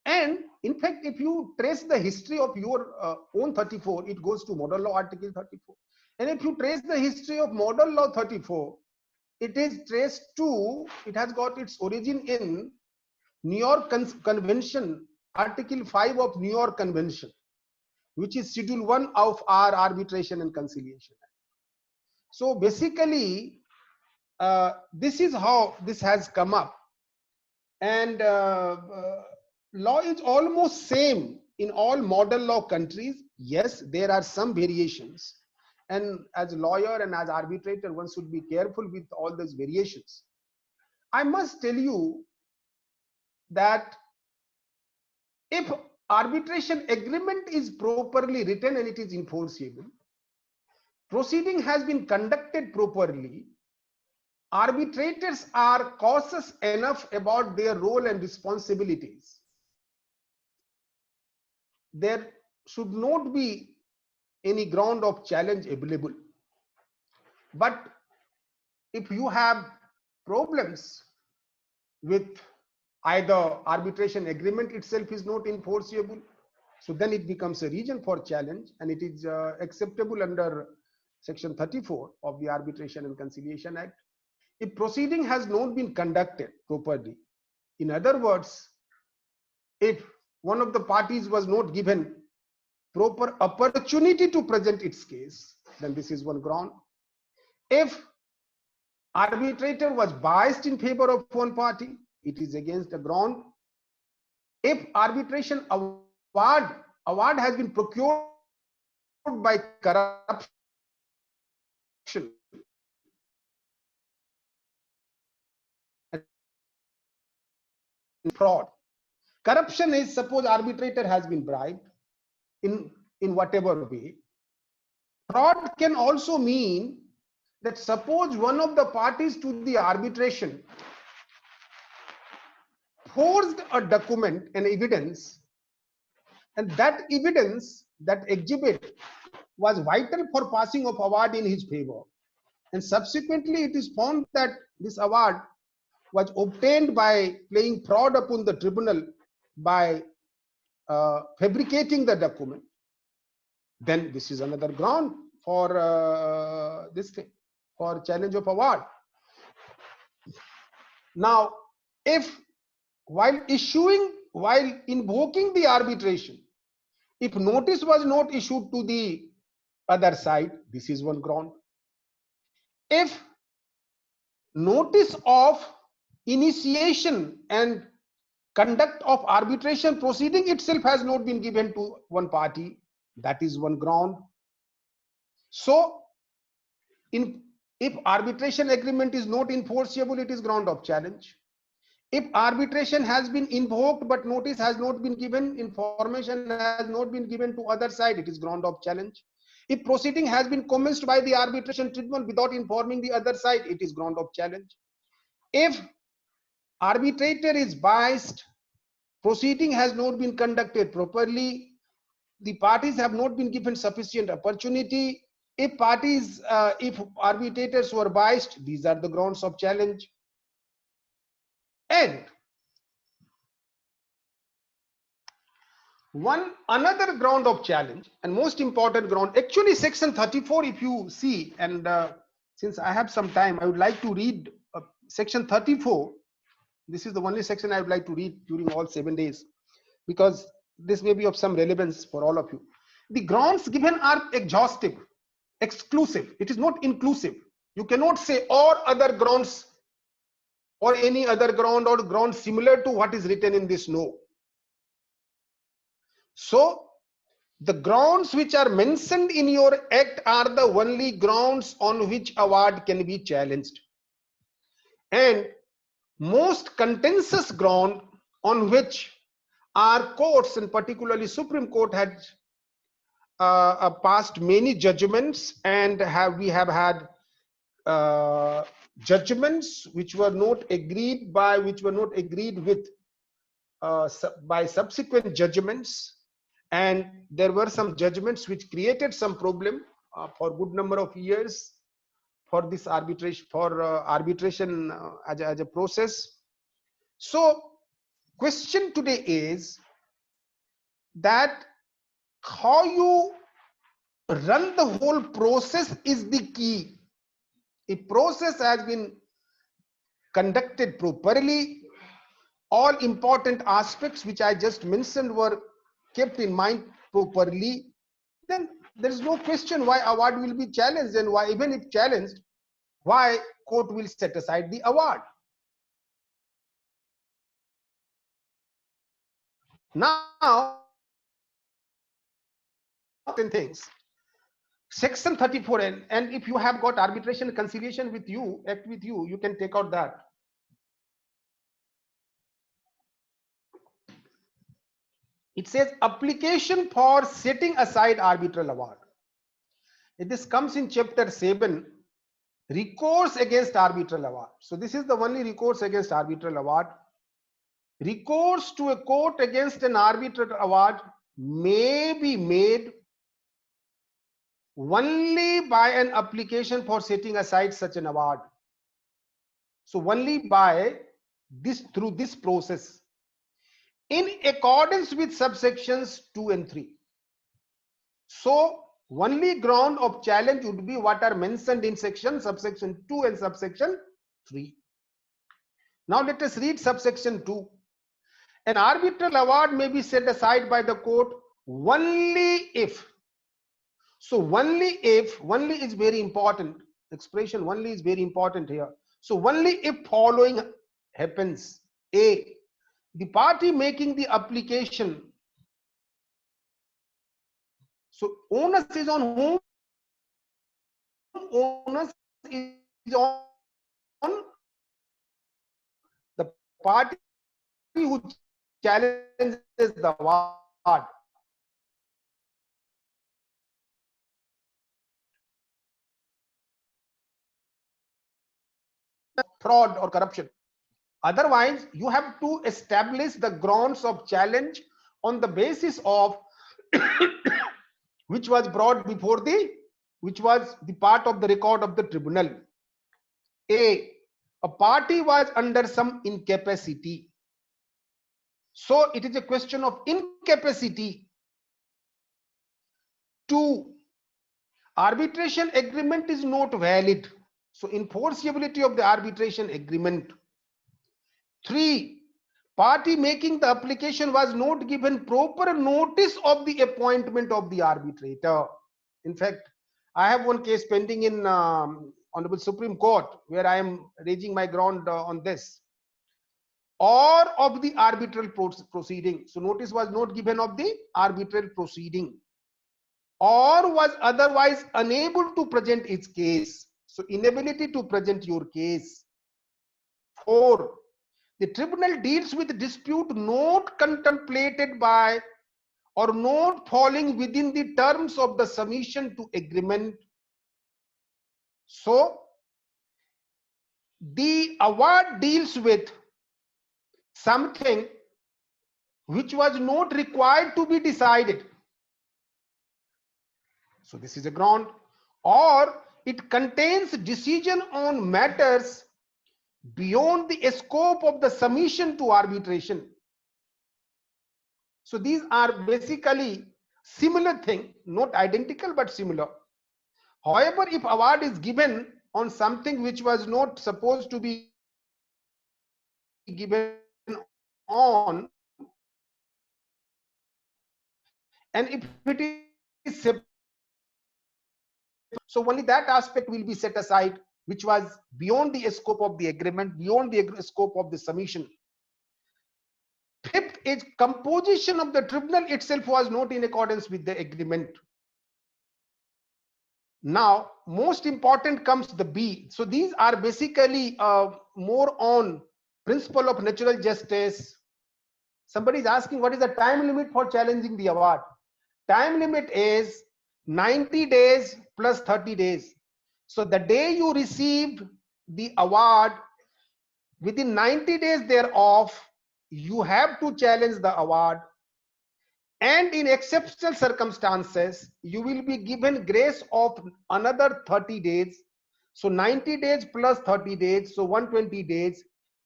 And in fact, if you trace the history of your own 34, it goes to model law article 34. And if you trace the history of model law 34, it is traced to, it has got its origin in New York Convention, article 5 of New York Convention. which is Schedule 1 of our Arbitration and Conciliation Act. So basically, this is how this has come up, and law is almost same in all model law countries. Yes, there are some variations, and as a lawyer and as arbitrator, one should be careful with all those variations. I must tell you that if arbitration agreement is properly written and it is enforceable, proceeding has been conducted properly, arbitrators are cautious enough about their role and responsibilities, there should not be any ground of challenge available. But if you have problems with either arbitration agreement itself is not enforceable, so then it becomes a reason for challenge, and it is acceptable under Section 34 of the Arbitration and Conciliation Act. If proceeding has not been conducted properly, in other words, if one of the parties was not given proper opportunity to present its case, then this is one ground. If arbitrator was biased in favor of one party, it is against the ground. If arbitration award has been procured by corruption, fraud. Corruption is, suppose arbitrator has been bribed in whatever way. Fraud can also mean that suppose one of the parties to the arbitration forged a document and evidence, and that evidence, that exhibit was vital for passing of award in his favor, and subsequently it is found that this award was obtained by playing fraud upon the tribunal by fabricating the document, then this is another ground for this thing, for challenge of award. Now, if while invoking the arbitration, if notice was not issued to the other side, this is one ground. If notice of initiation and conduct of arbitration proceeding itself has not been given to one party, that is one ground. So if arbitration agreement is not enforceable, it is ground of challenge. If arbitration has been invoked but notice has not been given, information has not been given to other side, it is ground of challenge. If proceeding has been commenced by the arbitration tribunal without informing the other side, it is ground of challenge. If arbitrator is biased, proceeding has not been conducted properly, the parties have not been given sufficient opportunity, if arbitrators were biased, these are the grounds of challenge. And another ground of challenge, and most important ground, actually Section 34, if you see, and since I have some time, I would like to read Section 34. This is the only section I would like to read during all 7 days, because this may be of some relevance for all of you. The grounds given are exhaustive, exclusive. It is not inclusive. You cannot say or other grounds or any other ground or ground similar to what is written in this. No. So the grounds which are mentioned in your act are the only grounds on which award can be challenged. And most contentious ground on which our courts, and particularly Supreme Court, had passed many judgments, and we have had judgments which were not agreed with by subsequent judgments, and there were some judgments which created some problem for a good number of years for this arbitration as a process. So question today is that how you run the whole process is the key. If process has been conducted properly, all important aspects which I just mentioned were kept in mind properly, then there is no question why award will be challenged, and why, even if challenged, why court will set aside the award. Now, certain things. Section 34, and if you have got arbitration conciliation with you, act with you, you can take out that. It says application for setting aside arbitral award. This comes in chapter 7, recourse against arbitral award. So this is the only recourse against arbitral award. Recourse to a court against an arbitral award may be made only by an application for setting aside such an award. So only by this, through this process, in accordance with subsections 2 and 3. So only ground of challenge would be what are mentioned in subsection 2 and subsection 3. Now let us read subsection 2. An arbitral award may be set aside by the court only if. So only if, only is very important. Expression only is very important here. So only if following happens. A, the party making the application. So onus is on whom? Onus is on the party who challenges the award. Fraud or corruption. Otherwise, you have to establish the grounds of challenge on the basis of which was brought before the, which was the part of the record of the tribunal. A party was under some incapacity. So it is a question of incapacity. 2, arbitration agreement is not valid. So enforceability of the arbitration agreement. 3, party making the application was not given proper notice of the appointment of the arbitrator. In fact, I have one case pending in Honorable Supreme Court where I am raising my ground on this. Or of the arbitral proceeding. So notice was not given of the arbitral proceeding. Or was otherwise unable to present its case. So inability to present your case. 4, the tribunal deals with dispute not contemplated by or not falling within the terms of the submission to agreement. So the award deals with something which was not required to be decided. So this is a ground. Or it contains decision on matters beyond the scope of the submission to arbitration. So these are basically similar thing, not identical but similar. However, if award is given on something which was not supposed to be given on, and if it is separate, so only that aspect will be set aside which was beyond the scope of the agreement, beyond the scope of the submission. 5th is composition of the tribunal itself was not in accordance with the agreement. Now, most important comes the B. So these are basically more on principle of natural justice. Somebody is asking what is the time limit for challenging the award. Time limit is 90 days plus 30 days. So the day you receive the award, within 90 days thereof, you have to challenge the award. And in exceptional circumstances, you will be given grace of another 30 days. So 90 days plus 30 days, so 120 days,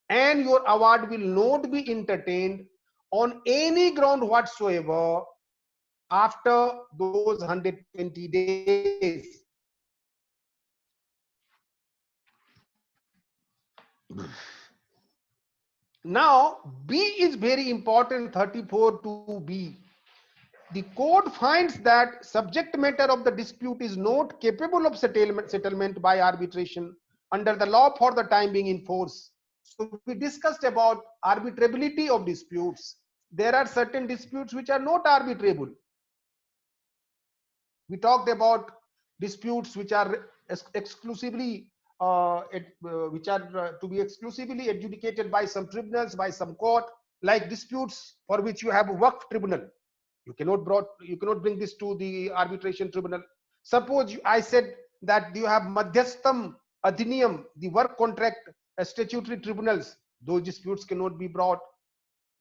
and your award will not be entertained on any ground whatsoever after those 120 days. Now, B is very important, 34 to B. The court finds that subject matter of the dispute is not capable of settlement by arbitration under the law for the time being in force. So we discussed about arbitrability of disputes. There are certain disputes which are not arbitrable. We talked about disputes which are exclusively to be exclusively adjudicated by some tribunals, by some court, like disputes for which you have a work tribunal. You cannot bring this to the arbitration tribunal. Suppose I said that you have madhyastam adhiniyam, the work contract statutory tribunals. Those disputes cannot be brought.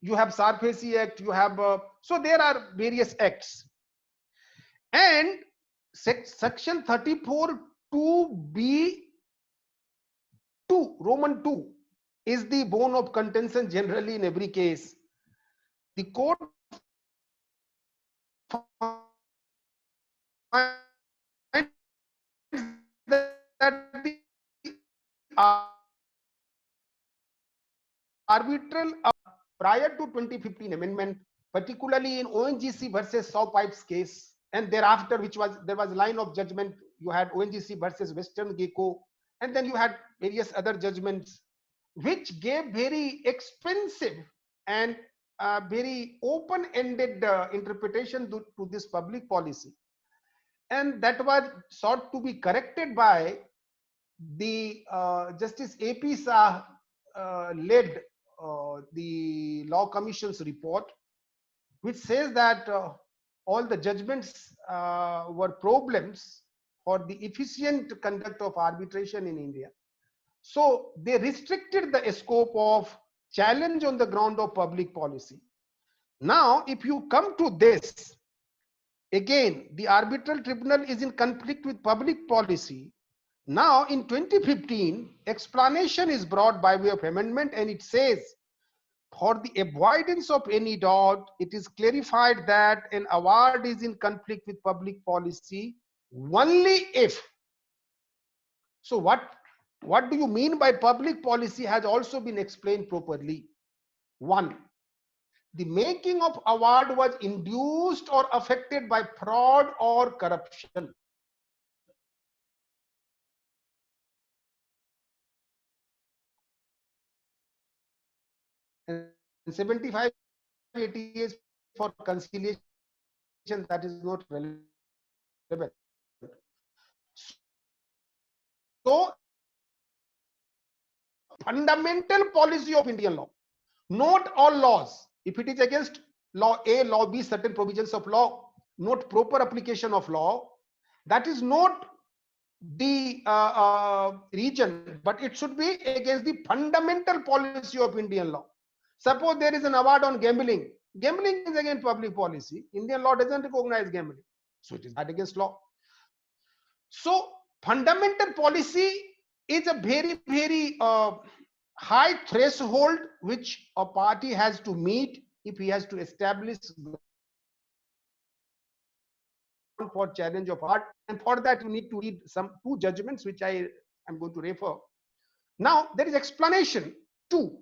You have Sarfasi Act. You have so there are various acts. And section 34 2b 2 Roman 2 is the bone of contention generally in every case. The court finds that the arbitral prior to 2015 amendment, particularly in ONGC versus Saw Pipes case, and thereafter, there was line of judgment. You had ONGC versus Western Gecko, and then you had various other judgments, which gave very expensive and very open-ended interpretation to this public policy, and that was sought to be corrected by the Justice A.P. Shah led the Law Commission's report, which says that all the judgments were problems for the efficient conduct of arbitration in India. So they restricted the scope of challenge on the ground of public policy. Now, if you come to this, again, the arbitral tribunal is in conflict with public policy. Now, in 2015, explanation is brought by way of amendment, and it says, for the avoidance of any doubt, it is clarified that an award is in conflict with public policy only if. So what do you mean by public policy has also been explained properly. One, the making of award was induced or affected by fraud or corruption. And 75 ATAs for conciliation, that is not relevant. So, fundamental policy of Indian law, not all laws. If it is against law A, law B, certain provisions of law, not proper application of law, that is not the region, but it should be against the fundamental policy of Indian law. Suppose there is an award on gambling. Gambling is against public policy. Indian law doesn't recognize gambling. So it is bad against law. So fundamental policy is a very, very high threshold which a party has to meet if he has to establish for challenge of art, and for that you need to read some two judgments which I am going to refer. Now there is explanation 2.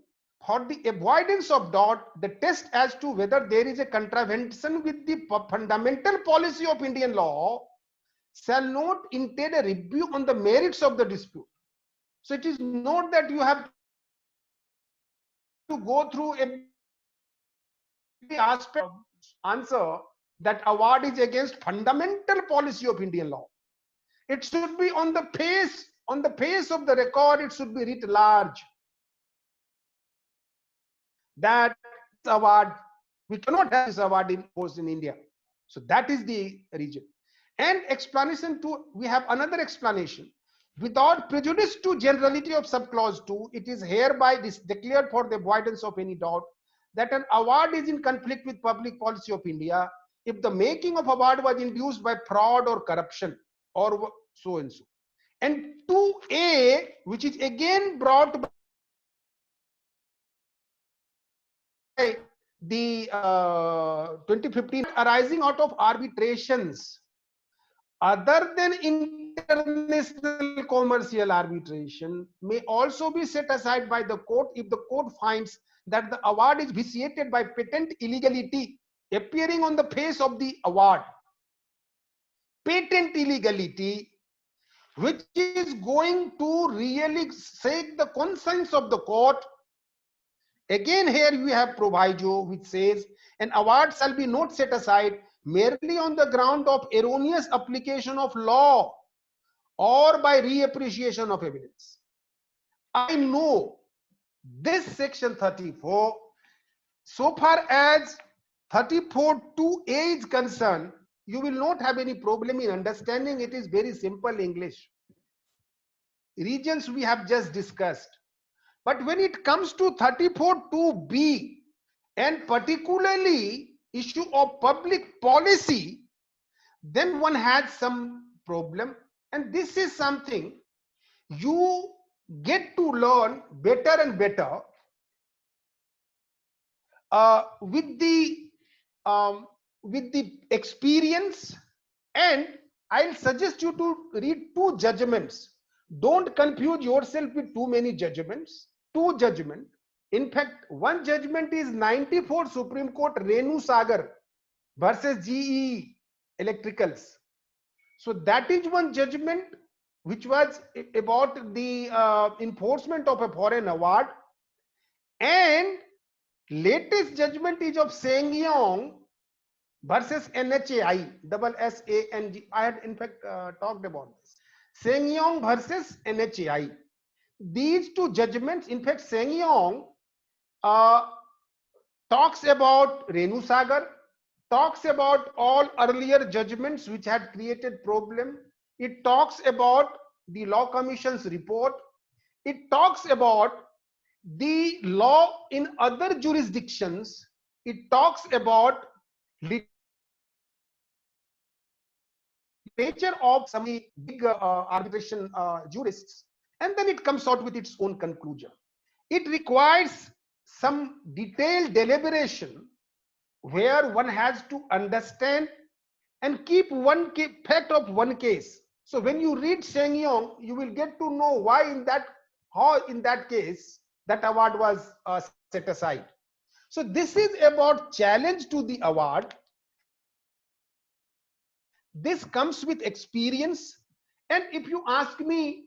For the avoidance of doubt, the test as to whether there is a contravention with the fundamental policy of Indian law shall not entail a review on the merits of the dispute. So it is not that you have to go through every aspect of answer that award is against fundamental policy of Indian law. It should be on the face of the record, it should be writ large that this award, we cannot have this award imposed in India. So that is the region. And explanation 2, we have another explanation. Without prejudice to generality of subclause 2, it is hereby declared for the avoidance of any doubt that an award is in conflict with public policy of India if the making of award was induced by fraud or corruption or so and so. And 2A, which is again brought by the 2015, arising out of arbitrations other than international commercial arbitration may also be set aside by the court if the court finds that the award is vitiated by patent illegality appearing on the face of the award, patent illegality, which is going to really shake the conscience of the court. Again, here we have proviso which says an award shall be not set aside merely on the ground of erroneous application of law or by reappreciation of evidence. I know this section 34, so far as 34(2)(a) is concerned, you will not have any problem in understanding. It is very simple English. Regions we have just discussed. But when it comes to 34(2)(b) and particularly issue of public policy, then one has some problem. And this is something you get to learn better and better with the experience. And I'll suggest you to read two judgments. Don't confuse yourself with too many judgments. Two judgments. In fact, one judgment is 94 Supreme Court Renu Sagar versus GE Electricals. So that is one judgment which was about the enforcement of a foreign award. And latest judgment is of Sangyong versus NHAI, double SANG. I had in fact talked about this. Sangyong versus NHAI. These two judgments, in fact, Sangyong talks about Renu Sagar, talks about all earlier judgments which had created problem. It talks about the Law Commission's report. It talks about the law in other jurisdictions. It talks about nature of some big arbitration jurists, and then it comes out with its own conclusion. It requires some detailed deliberation where one has to understand and keep one fact of one case. So when you read Sangyong, you will get to know why how in that case that award was set aside. So this is about challenge to the award. This comes with experience. And if you ask me,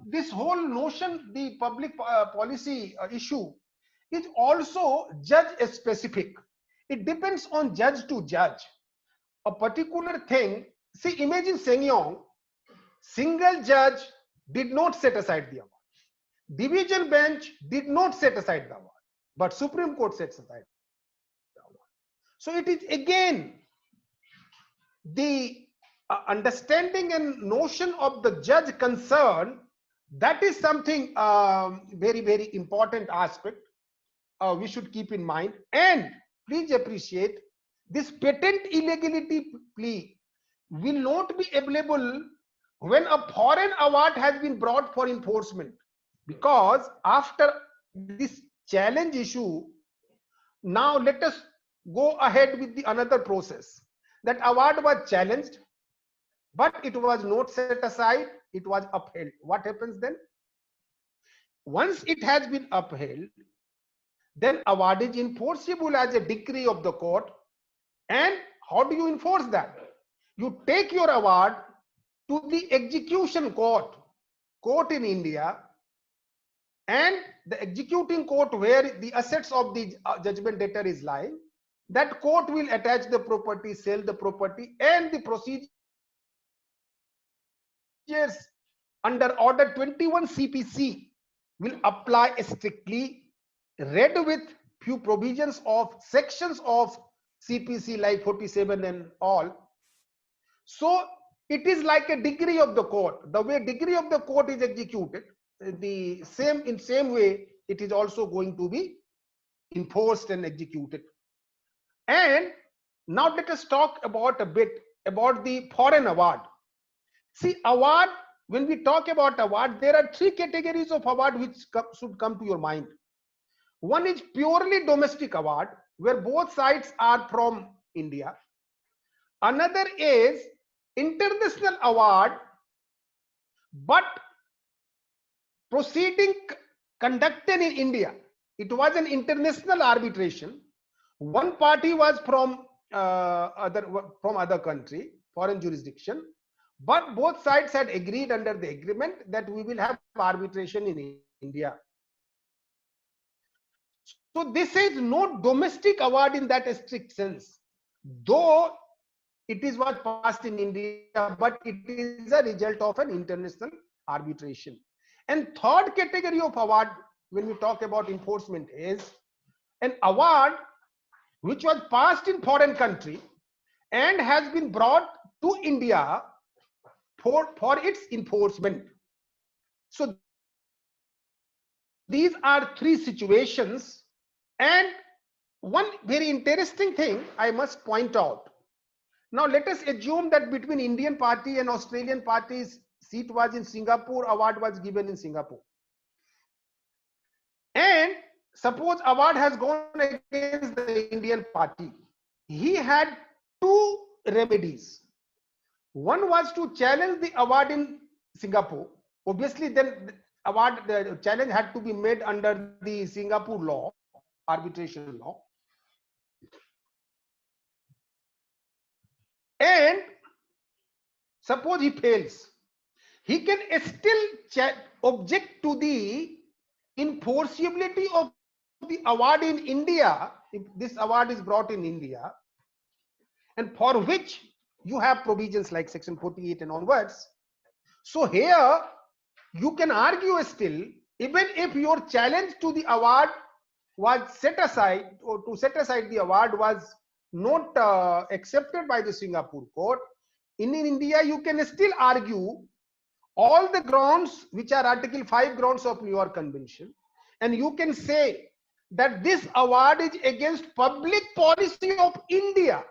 this whole notion, the public policy issue is also judge specific. It depends on judge to judge. A particular thing, see, imagine Sangyong, single judge did not set aside the award. Division bench did not set aside the award, but Supreme Court sets aside the award. So it is again the understanding and notion of the judge concerned. That is something very, very important aspect we should keep in mind. And please appreciate, this patent illegality plea will not be available when a foreign award has been brought for enforcement, because after this challenge issue, now let us go ahead with the another process. That award was challenged, but it was not set aside, it was upheld. What happens then? Once it has been upheld, then award is enforceable as a decree of the court. And how do you enforce that? You take your award to the execution court in India, and the executing court where the assets of the judgment debtor is lying, that court will attach the property, sell the property, and the procedures under Order 21 CPC will apply strictly, read with few provisions of sections of CPC like 47 and all. So it is like a degree of the court. The way degree of the court is executed, in same way it is also going to be enforced and executed. And now let us talk about a bit about the foreign award. See, award, when we talk about award, there are three categories of award which should come to your mind. One is purely domestic award, where both sides are from India. Another is international award, but proceeding conducted in India. It was an international arbitration, One party was from other country, foreign jurisdiction, but both sides had agreed under the agreement that we will have arbitration in India. So this is no domestic award in that strict sense, though it is what passed in India, but it is a result of an international arbitration. And third category of award, when we talk about enforcement, is an award which was passed in foreign country and has been brought to India for its enforcement. So these are three situations. And one very interesting thing I must point out. Now let us assume that between Indian party and Australian party's seat was in Singapore, award was given in Singapore. And suppose award has gone against the Indian party. He had two remedies. One was to challenge the award in Singapore. Obviously, then the challenge had to be made under the Singapore law, arbitration law. And suppose he fails, he can still object to the enforceability of the award in India, if this award is brought in India, and for which you have provisions like section 48 and onwards. So here you can argue still, even if your challenge to the award was set aside, or to set aside the award was not accepted by the Singapore court, in India you can still argue all the grounds which are Article 5 grounds of New York Convention, and you can say that this award is against public policy of India.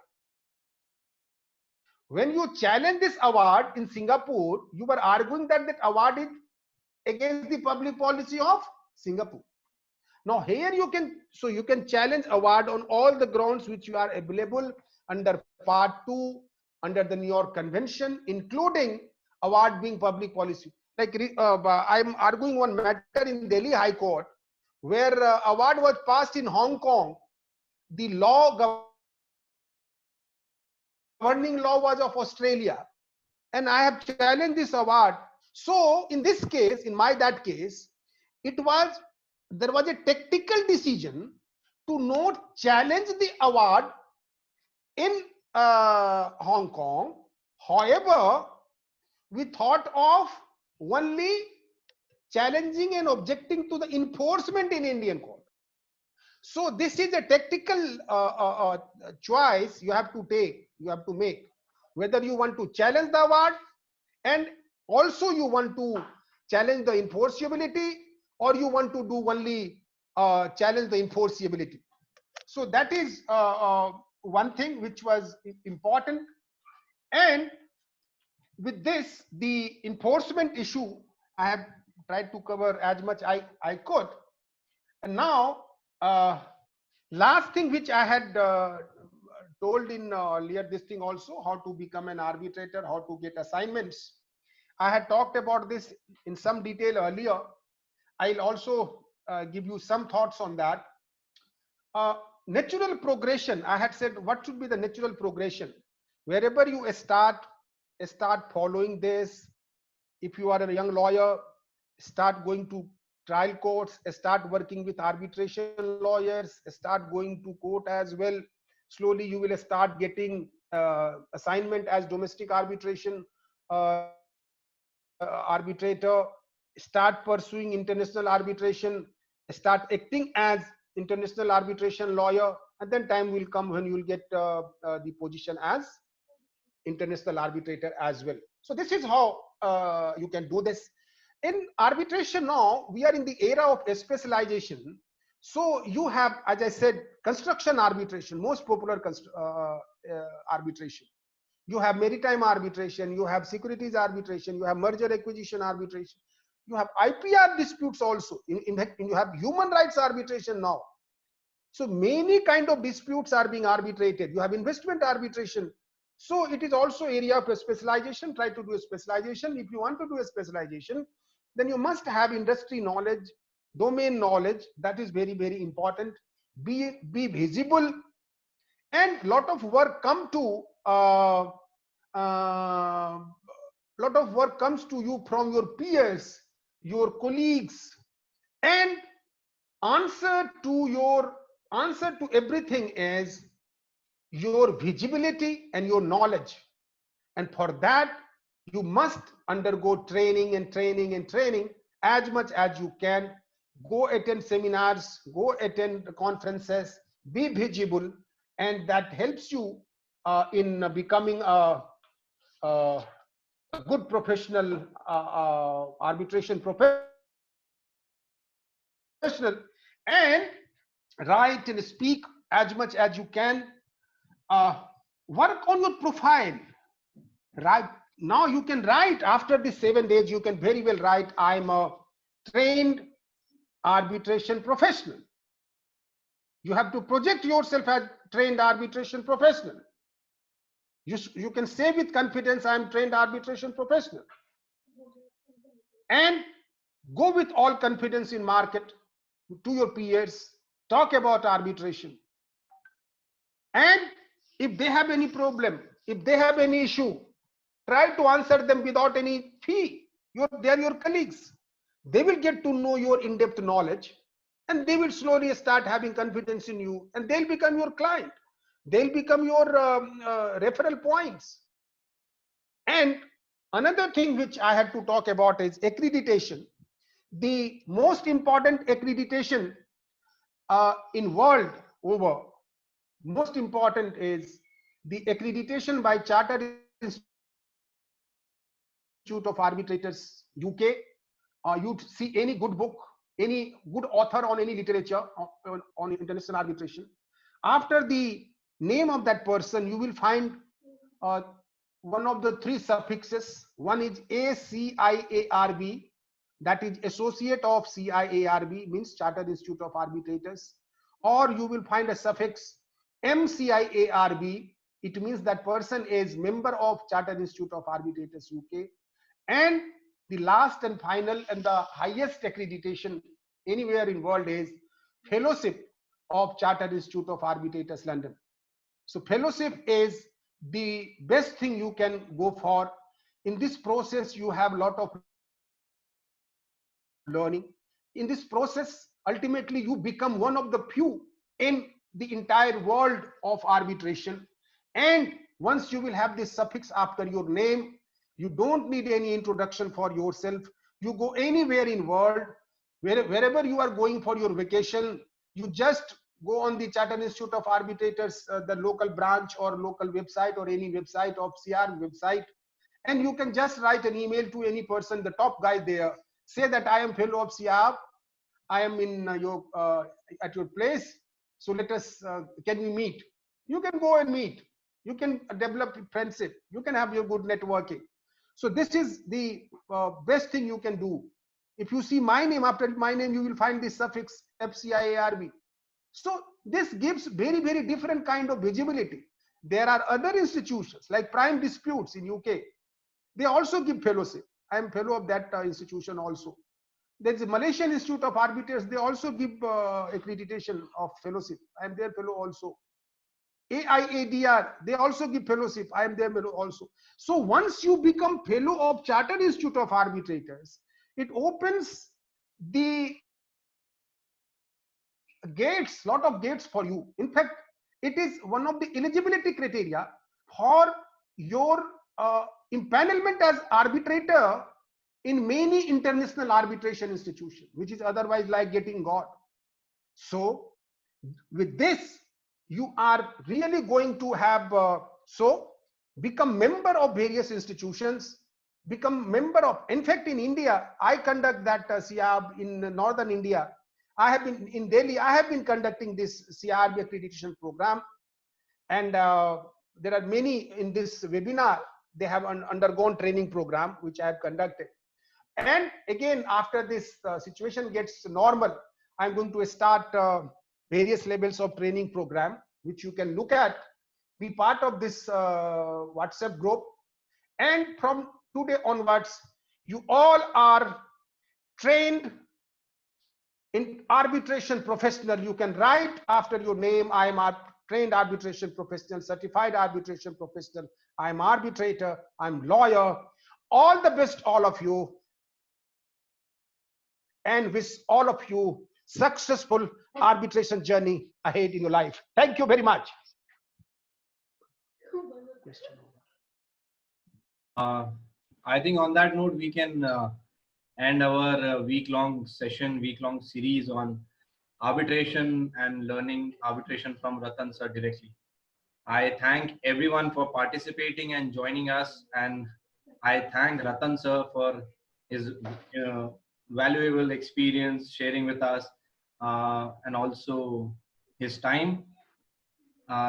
When you challenge this award in Singapore, you were arguing that that award is against the public policy of Singapore. Now here you can challenge award on all the grounds which you are available under Part 2, under the New York Convention, including award being public policy. Like I'm arguing one matter in Delhi High Court, where award was passed in Hong Kong. The governing law was of Australia, and I have challenged this award. So in this case, that case, there was a tactical decision to not challenge the award in Hong Kong. However, we thought of only challenging and objecting to the enforcement in Indian court. So this is a tactical choice you have to make, whether you want to challenge the award and also you want to challenge the enforceability, or you want to do only challenge the enforceability. So that is one thing which was important. And with this, the enforcement issue, I have tried to cover as much I could. And now, last thing which I had told in earlier this thing also, how to become an arbitrator, how to get assignments. I had talked about this in some detail earlier. I'll also give you some thoughts on that. Natural progression, I had said, what should be the natural progression? Wherever you start following this. If you are a young lawyer, start going to trial courts, start working with arbitration lawyers, start going to court as well. Slowly you will start getting assignment as domestic arbitration arbitrator, start pursuing international arbitration, start acting as international arbitration lawyer, and then time will come when you will get the position as international arbitrator as well. So this is how you can do this. In arbitration now, we are in the era of specialization. So you have, as I said, construction arbitration, most popular arbitration. You have maritime arbitration, you have securities arbitration, you have merger acquisition arbitration, you have IPR disputes also. In fact, you have human rights arbitration now. So many kind of disputes are being arbitrated. You have investment arbitration. So it is also area of specialization. Try to do a specialization. If you want to do a specialization, then you must have industry knowledge, domain knowledge. That is very, very important. Be visible and lot of work comes to you from your peers, your colleagues, and answer to everything is your visibility and your knowledge. And for that, you must undergo training and training and training as much as you can. Go attend seminars, go attend conferences, be visible, and that helps you in becoming a good professional, arbitration professional, and write and speak as much as you can. Work on your profile. Right now you can write, after the 7 days you can very well write, I'm a trained arbitration professional. You have to project yourself as trained arbitration professional. You can say with confidence, I'm trained arbitration professional, and go with all confidence in market to your peers, talk about arbitration, and if they have any problem, if they have any issue, try to answer them without any fee. They are your colleagues. They will get to know your in-depth knowledge, and they will slowly start having confidence in you, and they'll become your client. They'll become your referral points. And another thing which I had to talk about is accreditation. The most important accreditation in world over, most important is the accreditation by Chartered Institute of Arbitrators UK. You'd see any good book, any good author on any literature on international arbitration. After the name of that person, you will find uh, one of the three suffixes. One is ACIARB, that is Associate of CIARB, means Chartered Institute of Arbitrators. Or you will find a suffix MCIARB, it means that person is member of Chartered Institute of Arbitrators UK. And the last and final and the highest accreditation anywhere in world is Fellowship of Chartered Institute of Arbitrators London. So fellowship is the best thing you can go for. In this process, you have a lot of learning. In this process, ultimately, you become one of the few in the entire world of arbitration. And once you will have this suffix after your name, you don't need any introduction for yourself. You go anywhere in world, wherever you are going for your vacation, you just go on the Chartered Institute of Arbitrators, the local branch or local website or any website of CR website, and you can just write an email to any person, the top guy there, say that I am fellow of CR, I am in at your place, so let us can we meet? You can go and meet, you can develop friendship, you can have your good networking. So this is the best thing you can do. If you see my name, after my name you will find this suffix FCIARB. So this gives very different kind of visibility. There are other institutions like Prime Disputes in UK. They also give fellowship. I am fellow of that institution also. There's a Malaysian Institute of Arbiters. They also give accreditation of fellowship. I am their fellow also. AIADR, they also give fellowship. I am their fellow also. So once you become fellow of Chartered Institute of Arbitrators, it opens the gates, lot of gates for you. In fact, it is one of the eligibility criteria for your empanelment as arbitrator in many international arbitration institutions, which is otherwise like getting God. So with this, you are really going to have become member of various institutions, become member of, in fact, in India, I conduct that CIAB in northern India. I have been in Delhi, I have been conducting this CIAB accreditation program, and there are many in this webinar, they have undergone training program, which I have conducted. And again, after this situation gets normal, I'm going to start various levels of training program, which you can look at, be part of this WhatsApp group. And from today onwards, you all are trained in arbitration professional. You can write after your name, I am a trained arbitration professional, certified arbitration professional. I'm arbitrator, I'm lawyer. All the best, all of you, and wish all of you successful arbitration journey ahead in your life. Thank you very much. I think on that note, we can end our week-long session, week-long series on arbitration and learning arbitration from Ratan sir directly. I thank everyone for participating and joining us, and I thank Ratan sir for his valuable experience sharing with us, and also his time.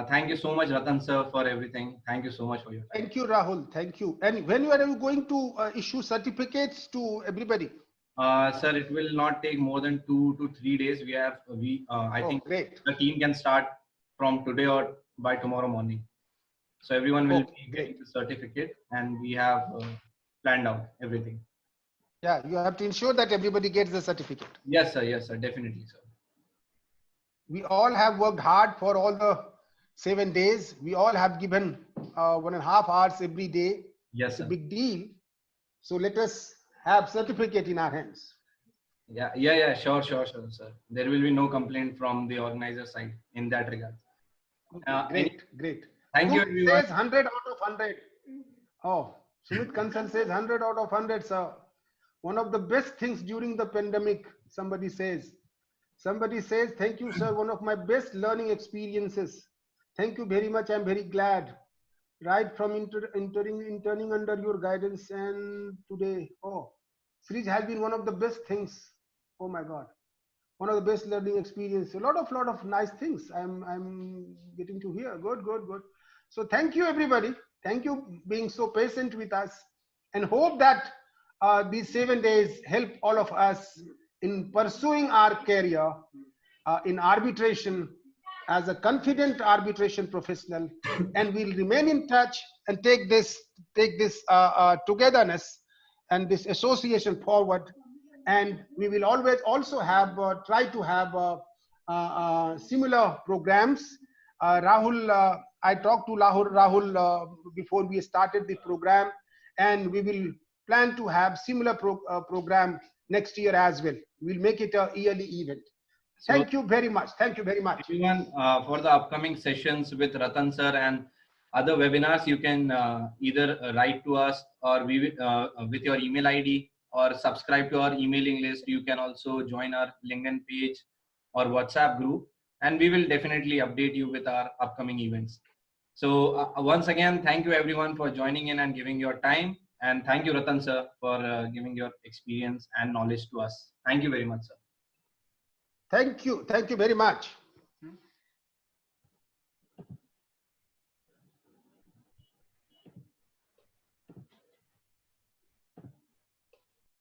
Thank you so much, Ratan sir, for everything. Thank you so much for your time. Thank you, Rahul. Thank you. And when are you going to issue certificates to everybody? Sir, it will not take more than 2 to 3 days. I think great. the team can start from today or by tomorrow morning. So everyone will be getting the certificate, and we have planned out everything. Yeah, you have to ensure that everybody gets the certificate. Yes, sir. Yes, sir. Definitely, sir. We all have worked hard for all the 7 days. We all have given 1.5 hours every day. Yes, it's sir. a big deal. So let us have certificate in our hands. Yeah. Sure, sir. There will be no complaint from the organizer side in that regard. Great. Thank you, everyone. Says 100 out of 100. Oh, Sumit Kansal says 100 out of 100, sir. One of the best things during the pandemic, somebody says, thank you, sir. One of my best learning experiences. Thank you very much. I'm very glad. Right from interning under your guidance, and today, series has been one of the best things. Oh my God. One of the best learning experience. A lot of nice things I'm getting to hear. Good. So thank you, everybody. Thank you being so patient with us, and hope that these 7 days help all of us in pursuing our career in arbitration as a confident arbitration professional. And we'll remain in touch and take this togetherness and this association forward. And we will always also have try to have similar programs. Rahul, I talked to Rahul before we started the program, and we will plan to have similar program next year as well. We'll make it a yearly event. So, thank you very much. Thank you very much. Everyone, for the upcoming sessions with Ratan sir and other webinars, you can either write to us or with your email ID, or subscribe to our emailing list. You can also join our LinkedIn page or WhatsApp group, and we will definitely update you with our upcoming events. So once again, thank you everyone for joining in and giving your time. And thank you, Ratan sir, for giving your experience and knowledge to us. Thank you very much, sir. Thank you very much.